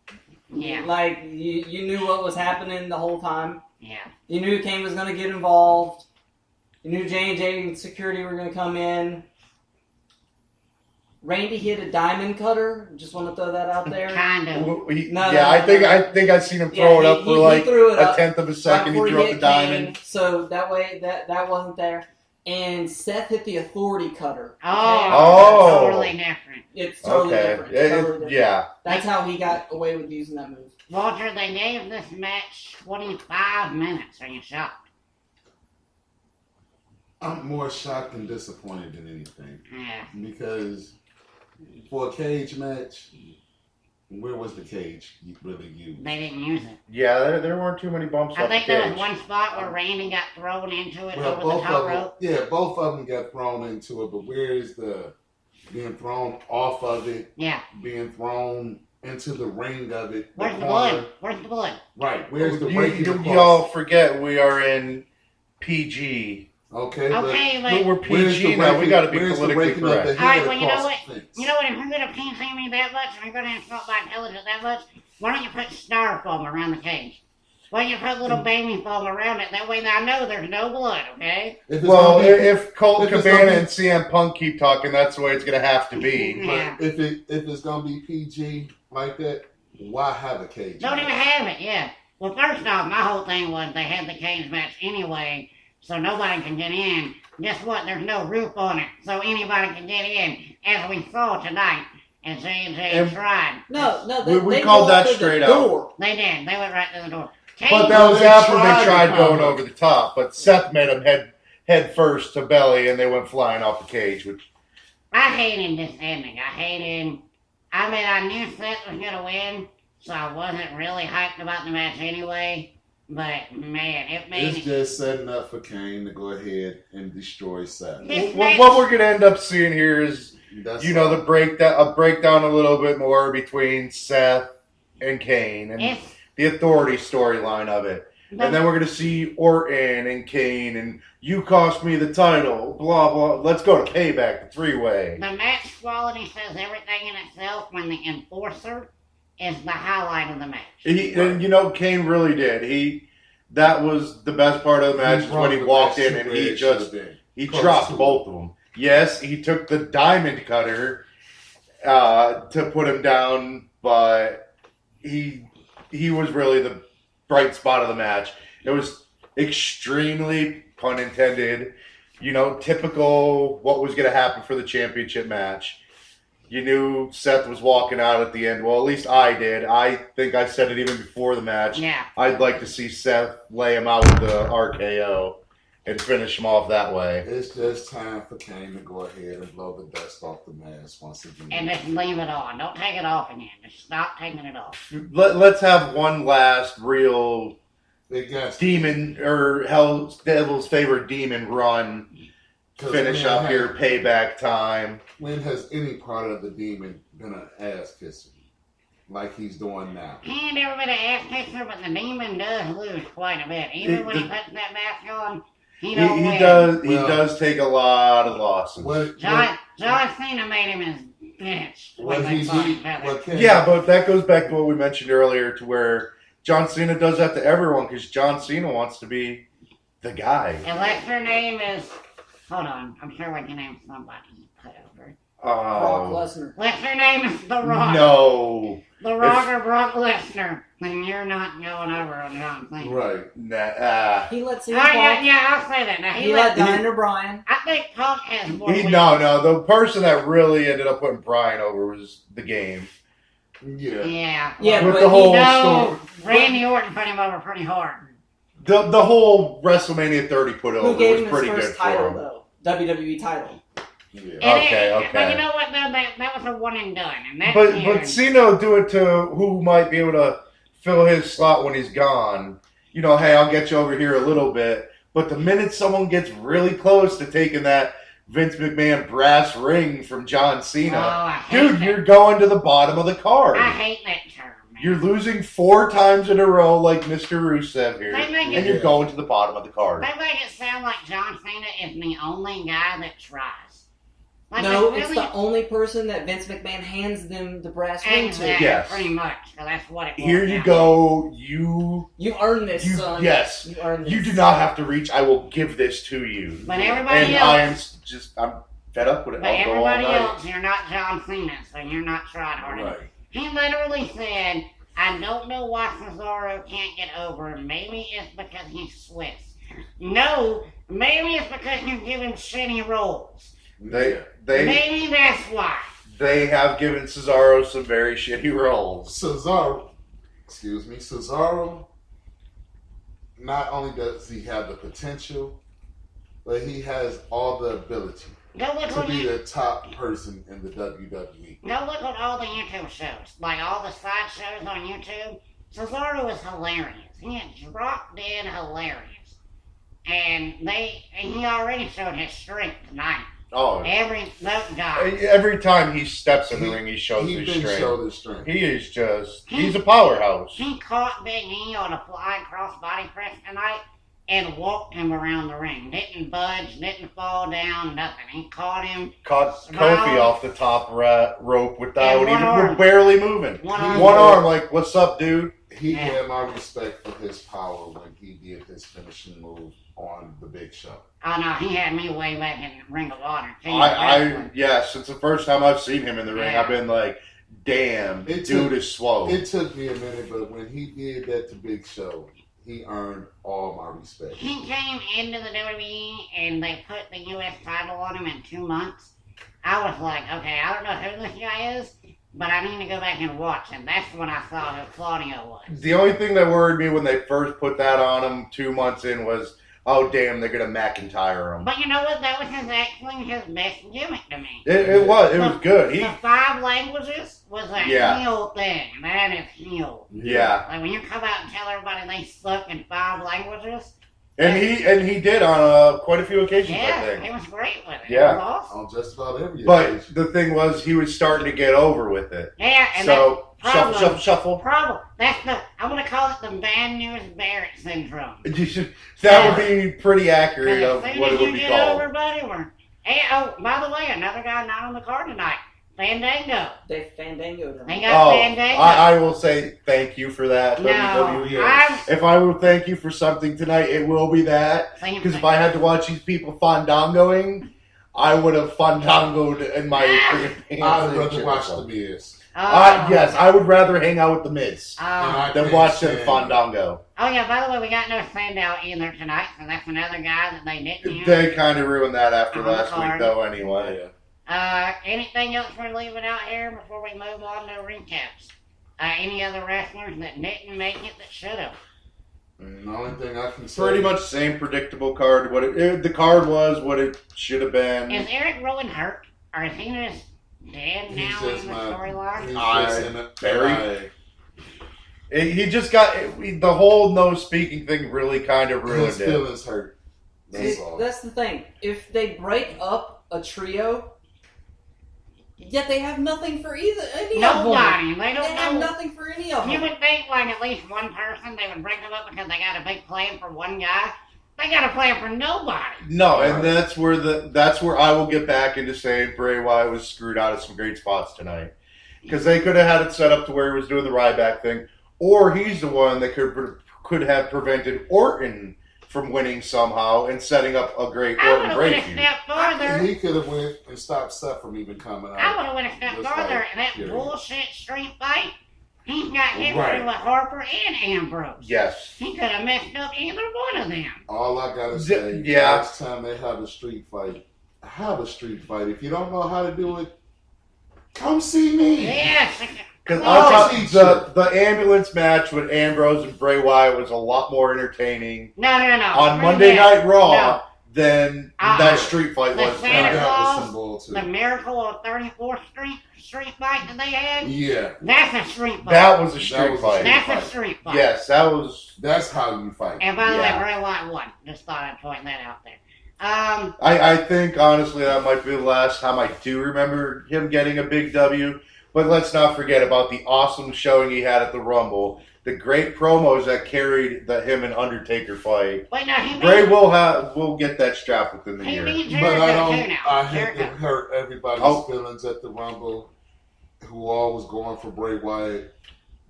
Speaker 1: Yeah.
Speaker 3: Like, you knew what was happening the whole time.
Speaker 1: Yeah.
Speaker 3: You knew Kane was going to get involved. You knew J&J and security were going to come in. Randy hit a diamond cutter. Just want to throw that out there.
Speaker 1: Kind of.
Speaker 2: I think I've seen him throw it up for like
Speaker 3: threw it
Speaker 2: a
Speaker 3: up
Speaker 2: tenth of a second.
Speaker 3: right
Speaker 2: He
Speaker 3: before
Speaker 2: threw up
Speaker 3: hit
Speaker 2: the diamond.
Speaker 3: Kane, so that way that wasn't there. And Seth hit the authority cutter.
Speaker 2: Oh.
Speaker 1: Totally different.
Speaker 3: It's totally
Speaker 2: Okay.
Speaker 3: different. Totally different.
Speaker 2: Yeah.
Speaker 3: That's how he got away with using that move.
Speaker 1: Walter, they gave this match 25 minutes. Are you shocked?
Speaker 4: I'm more shocked and disappointed than anything.
Speaker 1: Yeah.
Speaker 4: Because for a cage match, where was the cage really used?
Speaker 1: They didn't use it.
Speaker 2: Yeah, there weren't too many bumps
Speaker 1: I
Speaker 2: off the
Speaker 1: think there was
Speaker 2: cage.
Speaker 1: one spot where Randy got thrown into it
Speaker 4: Well,
Speaker 1: over the
Speaker 4: both
Speaker 1: top
Speaker 4: of them,
Speaker 1: rope.
Speaker 4: yeah, both of them got thrown into it, but where is the being thrown off of it,
Speaker 1: Yeah.
Speaker 4: being thrown into the ring of it?
Speaker 1: Where's the
Speaker 4: corner?
Speaker 1: blood? Where's the blood?
Speaker 4: Right, where's the breaking across?
Speaker 2: Y'all forget we are in PG.
Speaker 4: Okay,
Speaker 1: Okay,
Speaker 2: But
Speaker 1: but
Speaker 2: we're
Speaker 4: where's
Speaker 2: PG
Speaker 4: the
Speaker 2: now. We
Speaker 4: breaking-
Speaker 2: got to be
Speaker 4: where's the
Speaker 2: politically
Speaker 4: breaking of the
Speaker 2: correct.
Speaker 1: All right,
Speaker 4: head
Speaker 1: well, you know
Speaker 4: across
Speaker 1: what?
Speaker 4: the fence?
Speaker 1: You know what? If you're going to PC me that much and you're going to insult my intelligence that much, why don't you put styrofoam around the cage? Why don't you put little baby foam around it? That way I know there's no blood, okay?
Speaker 4: If it's
Speaker 2: Well,
Speaker 4: gonna be-
Speaker 2: if Colt
Speaker 4: if it's
Speaker 2: Cabana
Speaker 4: gonna be-
Speaker 2: and CM Punk keep talking, that's the way it's going to have to be.
Speaker 1: Yeah.
Speaker 4: But if it's gonna be PG like that, why have a cage?
Speaker 1: Don't
Speaker 4: match?
Speaker 1: even have it, yeah. Well, first off, my whole thing was they had the cage match anyway, so nobody can get in. Guess what? There's no roof on it, so anybody can get in, as we saw tonight. And J&J
Speaker 2: And-
Speaker 1: tried.
Speaker 3: No,
Speaker 2: We
Speaker 3: they
Speaker 2: called that
Speaker 3: walked through
Speaker 2: straight
Speaker 3: the
Speaker 2: out.
Speaker 3: door.
Speaker 1: They did. They went right to the door.
Speaker 2: But that was
Speaker 4: They
Speaker 2: after
Speaker 4: tried
Speaker 2: they
Speaker 4: to
Speaker 2: tried
Speaker 4: come
Speaker 2: going
Speaker 4: up.
Speaker 2: over the top. But Seth made him head first to belly, and they went flying off the cage. Which
Speaker 1: I hated this ending. I knew Seth was going to win, so I wasn't really hyped about the match anyway. But, man, it made
Speaker 4: It's just setting up for Kane to go ahead and destroy Seth.
Speaker 1: This
Speaker 2: what we're going to end up seeing here is,
Speaker 4: That's
Speaker 2: the breakdown a little bit more between Seth and Kane and
Speaker 1: It's,
Speaker 2: the authority storyline of it. And then we're going to see Orton and Kane and you cost me the title, blah, blah. Let's go to Payback, the three-way.
Speaker 1: the match quality says everything in itself when the enforcer is the highlight of the match.
Speaker 2: And Kane really did. That was the best part of the match is when he walked in and he dropped both of them. Yes, he took the diamond cutter to put him down, but he was really the bright spot of the match. It was extremely, pun intended, typical what was going to happen for the championship match. You knew Seth was walking out at the end. Well, at least I did. I think I said it even before the match.
Speaker 1: Yeah.
Speaker 2: I'd like to see Seth lay him out with the RKO and finish him off that way.
Speaker 4: It's just time for Kane to go ahead and blow the dust off the mask once again.
Speaker 1: And just leave it on. Don't take it off again. Just stop taking it off.
Speaker 2: Let's have one last real
Speaker 4: It got
Speaker 2: demon or Hell's Devil's favorite demon run.
Speaker 4: 'cause
Speaker 2: Finish
Speaker 4: when
Speaker 2: up
Speaker 4: has-
Speaker 2: here, payback time.
Speaker 4: When has any part of the demon been an ass kisser? like he's doing now.
Speaker 1: He ain't never been an ass kicker, but the demon does lose quite a bit. Even when he puts that mask on, he don't win.
Speaker 2: He does take a lot of losses.
Speaker 1: John Cena made him his bitch.
Speaker 2: Yeah, but that goes back to what we mentioned earlier, to where John Cena does that to everyone because John Cena wants to be the guy.
Speaker 1: Unless their name is, hold on, I'm sure we can name somebody put over.
Speaker 3: Brock Lesnar.
Speaker 1: Unless their name is The Rock.
Speaker 2: No.
Speaker 1: The Rock or Brock Lesnar, then you're not going over on John Cena.
Speaker 4: Right.
Speaker 2: Nah.
Speaker 3: He let CM
Speaker 1: Yeah, I'll say that. Now,
Speaker 3: he let Daniel Bryan.
Speaker 1: I think Punk has more.
Speaker 2: No. The person that really ended up putting Bryan over was the Game.
Speaker 4: Yeah.
Speaker 3: Yeah,
Speaker 2: With
Speaker 3: but
Speaker 2: the whole story.
Speaker 1: Randy Orton put him over pretty hard.
Speaker 2: The whole WrestleMania 30 put over
Speaker 3: Who gave
Speaker 2: was
Speaker 3: him
Speaker 2: pretty
Speaker 3: his
Speaker 2: good
Speaker 3: first title,
Speaker 2: for him.
Speaker 3: though? WWE title.
Speaker 4: Yeah.
Speaker 2: Okay.
Speaker 1: But you know what, though? That was a one and done. And that's
Speaker 2: But Cena will do it to who might be able to fill his slot when he's gone. You know, hey, I'll get you over here a little bit. But the minute someone gets really close to taking that Vince McMahon brass ring from John Cena, dude, you're going to the bottom of the card.
Speaker 1: I hate that term, man.
Speaker 2: You're losing 4 times in a row like Mr. Rusev here,
Speaker 1: and
Speaker 2: you're going to the bottom of the card.
Speaker 1: They make it sound like John Cena is the only guy that tries. Like
Speaker 3: No, it's the only person that Vince McMahon hands them the brass ring to.
Speaker 2: Yes.
Speaker 1: Pretty much. So that's what it was.
Speaker 2: Here you go. You
Speaker 3: earned this, son.
Speaker 2: Yes.
Speaker 3: You earned this.
Speaker 2: You do not have to reach. I will give this to you.
Speaker 1: But everybody
Speaker 2: and
Speaker 1: else.
Speaker 2: I'm fed up with it.
Speaker 1: But
Speaker 2: I'll go all
Speaker 1: everybody
Speaker 2: night.
Speaker 1: else, you're not John Cena, so you're not trying hard enough.
Speaker 4: Right.
Speaker 1: He literally said, I don't know why Cesaro can't get over. Maybe it's because he's Swiss. No, maybe it's because you give him shitty roles. Maybe that's why.
Speaker 2: They have given Cesaro some very shitty roles.
Speaker 4: Cesaro, not only does he have the potential, but he has all the ability to be the top person in the WWE.
Speaker 1: Go look at all the YouTube shows, like all the side shows on YouTube. Cesaro is hilarious. He is drop dead hilarious. And he already showed his strength tonight.
Speaker 2: Oh, every time he steps in the ring, he shows his strength. He is he's a powerhouse.
Speaker 1: He caught Big E on a flying crossbody press tonight and walked him around the ring. Didn't budge, didn't fall down, nothing. He caught him.
Speaker 2: Caught Kofi off the top rope without
Speaker 1: even
Speaker 2: barely moving. One arm, like, what's up, dude?
Speaker 4: He had my respect for his power when he did his finishing move on the Big Show.
Speaker 1: Oh no, he had me way back in Ring of Honor.
Speaker 2: Since the first time I've seen him in the ring, I've been like, damn, dude is slow.
Speaker 4: It took me a minute, but when he did that to Big Show, he earned all my respect.
Speaker 1: He came into the WWE and they put the U.S. title on him in 2 months. I was like, okay, I don't know who this guy is, but I need to go back and watch him. That's when I saw who Claudio was.
Speaker 2: The only thing that worried me when they first put that on him 2 months in was, oh, damn, they're going to McIntyre him.
Speaker 1: But you know what? That was actually his best gimmick to me.
Speaker 2: It was good.
Speaker 1: The 5 languages was a heel thing. That is heel.
Speaker 2: Yeah.
Speaker 1: Like when you come out and tell everybody they suck in 5 languages.
Speaker 2: And he did on quite a few occasions, I think.
Speaker 1: He was great with it.
Speaker 2: Yeah.
Speaker 1: It was awesome.
Speaker 4: On just about every
Speaker 2: occasion.
Speaker 4: But
Speaker 2: the thing was, he was starting to get over with it.
Speaker 1: Yeah, and
Speaker 2: so shuffle.
Speaker 1: Problem. I'm going to call it the Bad News Barrett syndrome.
Speaker 2: That would be pretty accurate of what it would be called.
Speaker 1: Hey, by the way, another guy not on the card tonight. Fandango.
Speaker 3: They Fandangoed him.
Speaker 1: They got Fandango.
Speaker 2: I will say thank you for that, WWE. If I will thank you for something tonight, it will be that. Because if I had to watch these people fandangoing, I would have fandangoed in my pants.
Speaker 4: I would rather watch The Miz.
Speaker 2: Yes, I would rather hang out with The Miz than watch them fandango.
Speaker 1: Oh, yeah, by the way, we got no Sandow either tonight, so that's another guy that they didn't use.
Speaker 2: They kind of ruined that after last week, though, anyway.
Speaker 1: Anything else we're leaving out here before we move on to recaps? Any other wrestlers that didn't make it that should have?
Speaker 4: The only thing I can say...
Speaker 2: Pretty much same predictable card. The card was what it should have been.
Speaker 1: Is Eric Rowan hurt? Or is he just dead now in the storyline?
Speaker 2: He just got... The whole no-speaking thing really kind of ruined it.
Speaker 4: His feelings hurt.
Speaker 3: That's the thing. If they break up a trio... Yet they have nothing for any of them.
Speaker 1: Nobody. They
Speaker 3: They
Speaker 1: don't
Speaker 3: have
Speaker 1: know.
Speaker 3: nothing for any of
Speaker 1: You
Speaker 3: them.
Speaker 1: would think like at least one person they would bring them up because they got a big plan for one guy. They got a plan for nobody.
Speaker 2: No, and that's where I will get back into saying Bray Wyatt was screwed out of some great spots tonight. Because they could have had it set up to where he was doing the Ryback thing, or he's the one that could have prevented Orton from winning somehow and setting up a great
Speaker 1: I would
Speaker 2: Orton
Speaker 1: have
Speaker 2: Bray
Speaker 1: went a
Speaker 2: feud.
Speaker 1: step farther.
Speaker 4: He could have went and stopped Seth from even coming out.
Speaker 1: I would have went a step
Speaker 4: Just
Speaker 1: farther.
Speaker 4: like,
Speaker 1: That
Speaker 4: period.
Speaker 1: bullshit street fight. He got hit
Speaker 4: Right.
Speaker 1: through with Harper and Ambrose.
Speaker 2: Yes.
Speaker 1: He could have messed up either one of them.
Speaker 4: All I gotta say,
Speaker 2: Yeah.
Speaker 4: next time they have a street fight, have a street fight. If you don't know how to do it, come see me.
Speaker 1: Yes.
Speaker 2: Because
Speaker 4: Oh,
Speaker 2: the ambulance match with Ambrose and Bray Wyatt was a lot more entertaining
Speaker 1: No.
Speaker 2: on Monday Night Raw
Speaker 1: No.
Speaker 2: than
Speaker 1: Uh-uh.
Speaker 2: that street fight
Speaker 1: The
Speaker 2: was.
Speaker 1: Santa
Speaker 4: And that
Speaker 1: Claus,
Speaker 4: was some bull too.
Speaker 1: The Miracle of 34th Street fight that they had.
Speaker 4: Yeah,
Speaker 1: That's a street fight.
Speaker 2: That was a street
Speaker 4: That was a
Speaker 2: fight.
Speaker 4: street
Speaker 1: That's
Speaker 4: fight.
Speaker 1: a street fight.
Speaker 2: Yes, that was.
Speaker 4: that's how you fight.
Speaker 1: And by the
Speaker 2: Yeah.
Speaker 1: way, Bray Wyatt won. Just thought I'd point that out there.
Speaker 2: I think honestly that might be the last time I do remember him getting a big W. But let's not forget about the awesome showing he had at the Rumble, the great promos that carried the him and Undertaker fight.
Speaker 1: Wait, no, he
Speaker 2: Bray
Speaker 1: means,
Speaker 2: will get that strap within the
Speaker 1: he
Speaker 2: year.
Speaker 1: means
Speaker 4: But I
Speaker 1: Jericho too
Speaker 4: don't.
Speaker 1: now.
Speaker 4: I hate to
Speaker 1: Jericho.
Speaker 4: hurt everybody's
Speaker 2: Oh.
Speaker 4: feelings at the Rumble, who all was going for Bray Wyatt.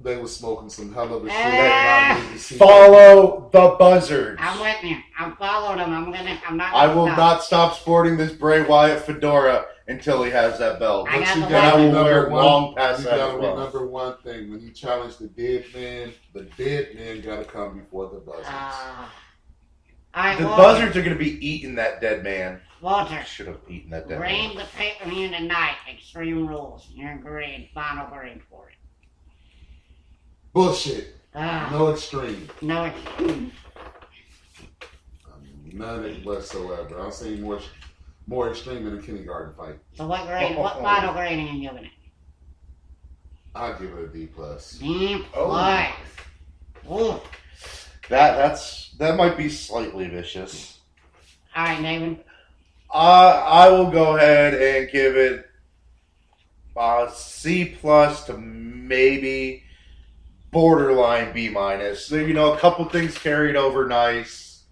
Speaker 4: They was smoking some hell of a shit. and I need to see
Speaker 2: Follow the buzzards.
Speaker 1: I'm with you. I'm following him. I'm not.
Speaker 2: I
Speaker 1: gonna
Speaker 2: will
Speaker 1: stop.
Speaker 2: not stop sporting this Bray Wyatt fedora until he has that belt.
Speaker 1: I
Speaker 4: But
Speaker 1: got
Speaker 4: you
Speaker 1: the
Speaker 2: And I
Speaker 4: gotta
Speaker 2: will wear
Speaker 4: remember
Speaker 2: it
Speaker 4: one.
Speaker 2: long past
Speaker 4: You
Speaker 2: that
Speaker 4: gotta
Speaker 2: as well.
Speaker 4: remember one thing: when he challenged the dead man gotta come before the buzzards.
Speaker 1: All right,
Speaker 2: The
Speaker 1: Walter.
Speaker 2: buzzards are going to be eating that dead man.
Speaker 1: Walter.
Speaker 2: Should have eaten that dead man.
Speaker 1: Reign the pay-per-view tonight. Extreme Rules. You're agreed. Final grade for it.
Speaker 4: Bullshit.
Speaker 1: Ah,
Speaker 4: No extreme.
Speaker 1: no.
Speaker 4: None whatsoever. I'll say more extreme than a kindergarten fight.
Speaker 1: So what grade? What final grading are you giving it?
Speaker 4: I'll give it a D plus.
Speaker 1: D
Speaker 2: Oh.
Speaker 1: plus. Ooh.
Speaker 2: That might be slightly vicious.
Speaker 1: All right, David.
Speaker 2: I will go ahead and give it C plus to maybe borderline B minus. So, a couple things carried over nice.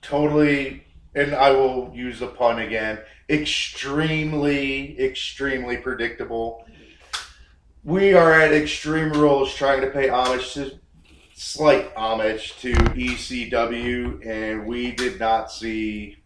Speaker 2: Totally, and I will use a pun again, extremely, extremely predictable. We are at Extreme Rules trying to pay slight homage to ECW, and we did not see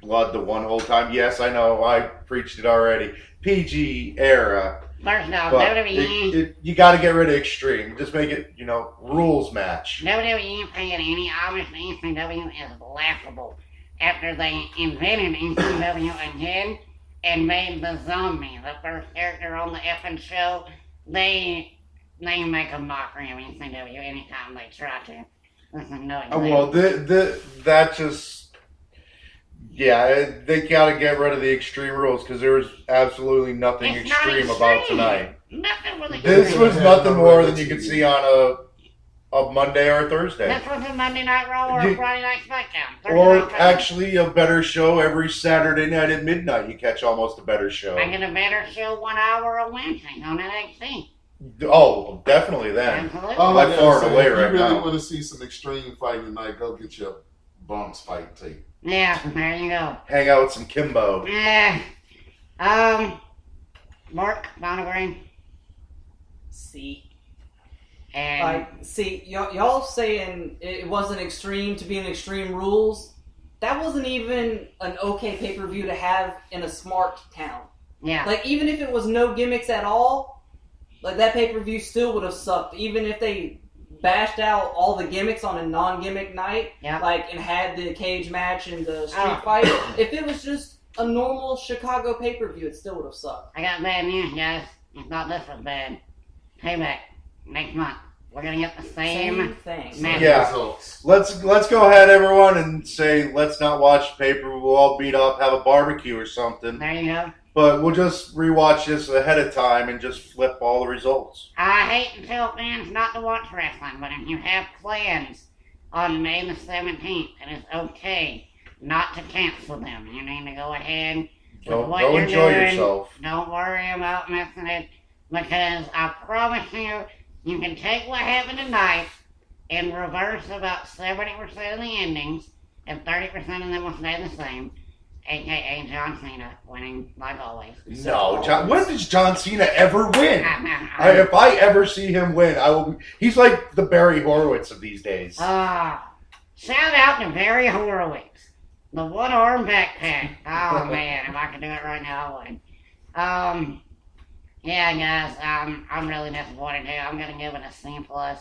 Speaker 2: blood the one whole time. Yes, I know, I preached it already. PG era.
Speaker 1: First off,
Speaker 2: But
Speaker 1: WWE.
Speaker 2: you got to get rid of Extreme. Just make it, rules match.
Speaker 1: WWE paying any homage to ECW is laughable. After they invented ECW again and made the zombie the first character on the effing show, they make a mockery of ECW anytime they try to. Listen, no,
Speaker 2: Well, that just... Yeah, they got to get rid of the Extreme Rules because there was absolutely nothing
Speaker 1: It's not
Speaker 2: extreme about
Speaker 1: extreme.
Speaker 2: tonight.
Speaker 1: Nothing was
Speaker 2: This
Speaker 1: extreme.
Speaker 2: was nothing more than you could see on a Monday or a Thursday.
Speaker 1: This was a Monday Night Raw or a
Speaker 2: You-
Speaker 1: Friday Night SmackDown. Thursday
Speaker 2: Or
Speaker 1: Night SmackDown.
Speaker 2: actually a better show every Saturday night at midnight. You catch almost a better show.
Speaker 1: I get a better show 1 hour a Wednesday on NXT.
Speaker 2: Oh, definitely then.
Speaker 1: Absolutely.
Speaker 4: All
Speaker 2: By
Speaker 4: I gotta
Speaker 2: far and
Speaker 4: say,
Speaker 2: away
Speaker 4: if you
Speaker 2: right
Speaker 4: really
Speaker 2: now.
Speaker 4: want to see some extreme fighting tonight, go get your bumps fight tape.
Speaker 1: Yeah, there you go.
Speaker 2: Hang out with some Kimbo.
Speaker 1: Mark, final grade.
Speaker 3: See.
Speaker 1: And
Speaker 3: See, y'all saying it wasn't extreme to be an Extreme Rules. That wasn't even an okay pay-per-view to have in a smart town.
Speaker 1: yeah,
Speaker 3: Like, even if it was no gimmicks at all, like, that pay-per-view still would have sucked. Even if they bashed out all the gimmicks on a non-gimmick night,
Speaker 1: yeah.
Speaker 3: like, and had the cage match and the street
Speaker 1: Oh.
Speaker 3: fight, if it was just a normal Chicago pay-per-view, it still would have sucked.
Speaker 1: I got bad news, guys. I thought this was bad. Payback next month. We're gonna get the same.
Speaker 3: thing.
Speaker 1: Man.
Speaker 2: Yeah.
Speaker 4: Results.
Speaker 2: Let's go ahead, everyone, and say let's not watch paper. We'll all beat up, have a barbecue or something.
Speaker 1: There you go.
Speaker 2: But we'll just rewatch this ahead of time and just flip all the results.
Speaker 1: I hate to tell fans not to watch wrestling, but if you have plans on May the 17th, it is okay not to cancel them. You need to go ahead
Speaker 2: Well,
Speaker 1: what
Speaker 2: go
Speaker 1: you're
Speaker 2: enjoy
Speaker 1: doing.
Speaker 2: yourself.
Speaker 1: Don't worry about missing it, because I promise you, you can take what happened tonight and reverse about 70% of the endings, and 30% of them will stay the same. AKA John Cena winning like always.
Speaker 2: No, when does John Cena ever win?
Speaker 1: I
Speaker 2: If I ever see him win, I will. He's like the Barry Horowitz of these days.
Speaker 1: shout out to Barry Horowitz, the one-arm backpack. Oh man, if I could do it right now, I would. Yeah, guys, I'm really disappointed too. I'm gonna give it a C plus,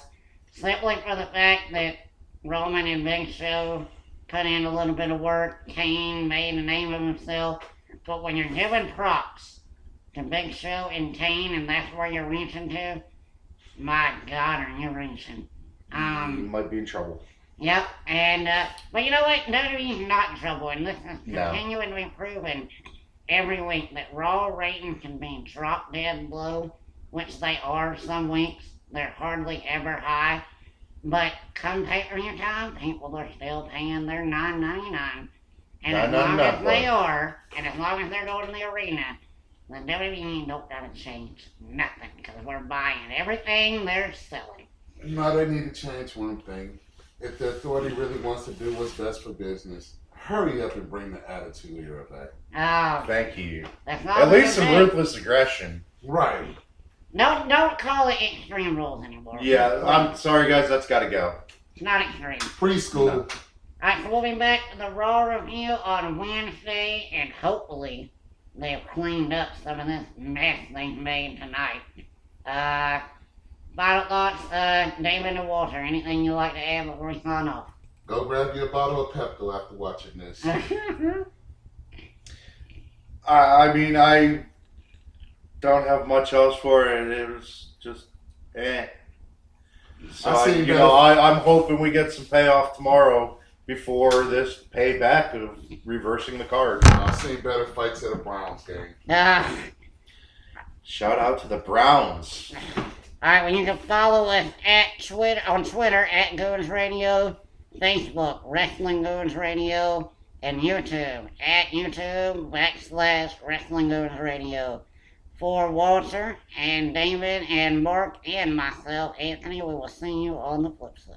Speaker 1: simply for the fact that Roman and Big Show put in a little bit of work. Kane made a name of himself, but when you're giving props to Big Show and Kane, and that's where you're reaching to, my God, are you reaching?
Speaker 2: You might be in trouble.
Speaker 1: Yep, and but you know what? WWE's not in trouble, and this is
Speaker 2: No.
Speaker 1: continuing to be proven every week that Raw ratings can be drop dead low, which they are some weeks. They're hardly ever high. But come pay-per-view time, people are still paying their $9.99. And as long as they are, and as long as they're going to the arena, the WWE don't gotta change nothing, because we're buying everything they're selling.
Speaker 4: No, they need to change one thing. If the authority really wants to do what's best for business, hurry up and bring the Attitude Era back.
Speaker 1: Oh,
Speaker 2: Thank you.
Speaker 1: that's not
Speaker 2: At
Speaker 1: what
Speaker 2: least
Speaker 1: they
Speaker 2: some
Speaker 1: say.
Speaker 2: ruthless aggression.
Speaker 4: Right.
Speaker 1: Don't call it Extreme Rules anymore.
Speaker 2: Yeah, I'm sorry, guys. That's got to go.
Speaker 1: It's not extreme.
Speaker 4: Preschool.
Speaker 2: No.
Speaker 1: Alright, so we'll be back to the Raw review on Wednesday, and hopefully they've cleaned up some of this mess they've made tonight. Final thoughts, David and Walter, anything you'd like to add before we sign off?
Speaker 4: Go grab you a bottle of Pepto after watching this.
Speaker 2: I mean, I don't have much else for it. It was just, So, I'm hoping we get some payoff tomorrow before this payback of reversing the card.
Speaker 4: I've seen better fights at a Browns game.
Speaker 2: Shout out to the Browns.
Speaker 1: Alright, well, you can follow us on Twitter at Goons Radio, Facebook, Wrestling Goons Radio, and YouTube at YouTube/Wrestling Goons Radio. For Walter and David and Mark and myself, Anthony, we will see you on the flip side.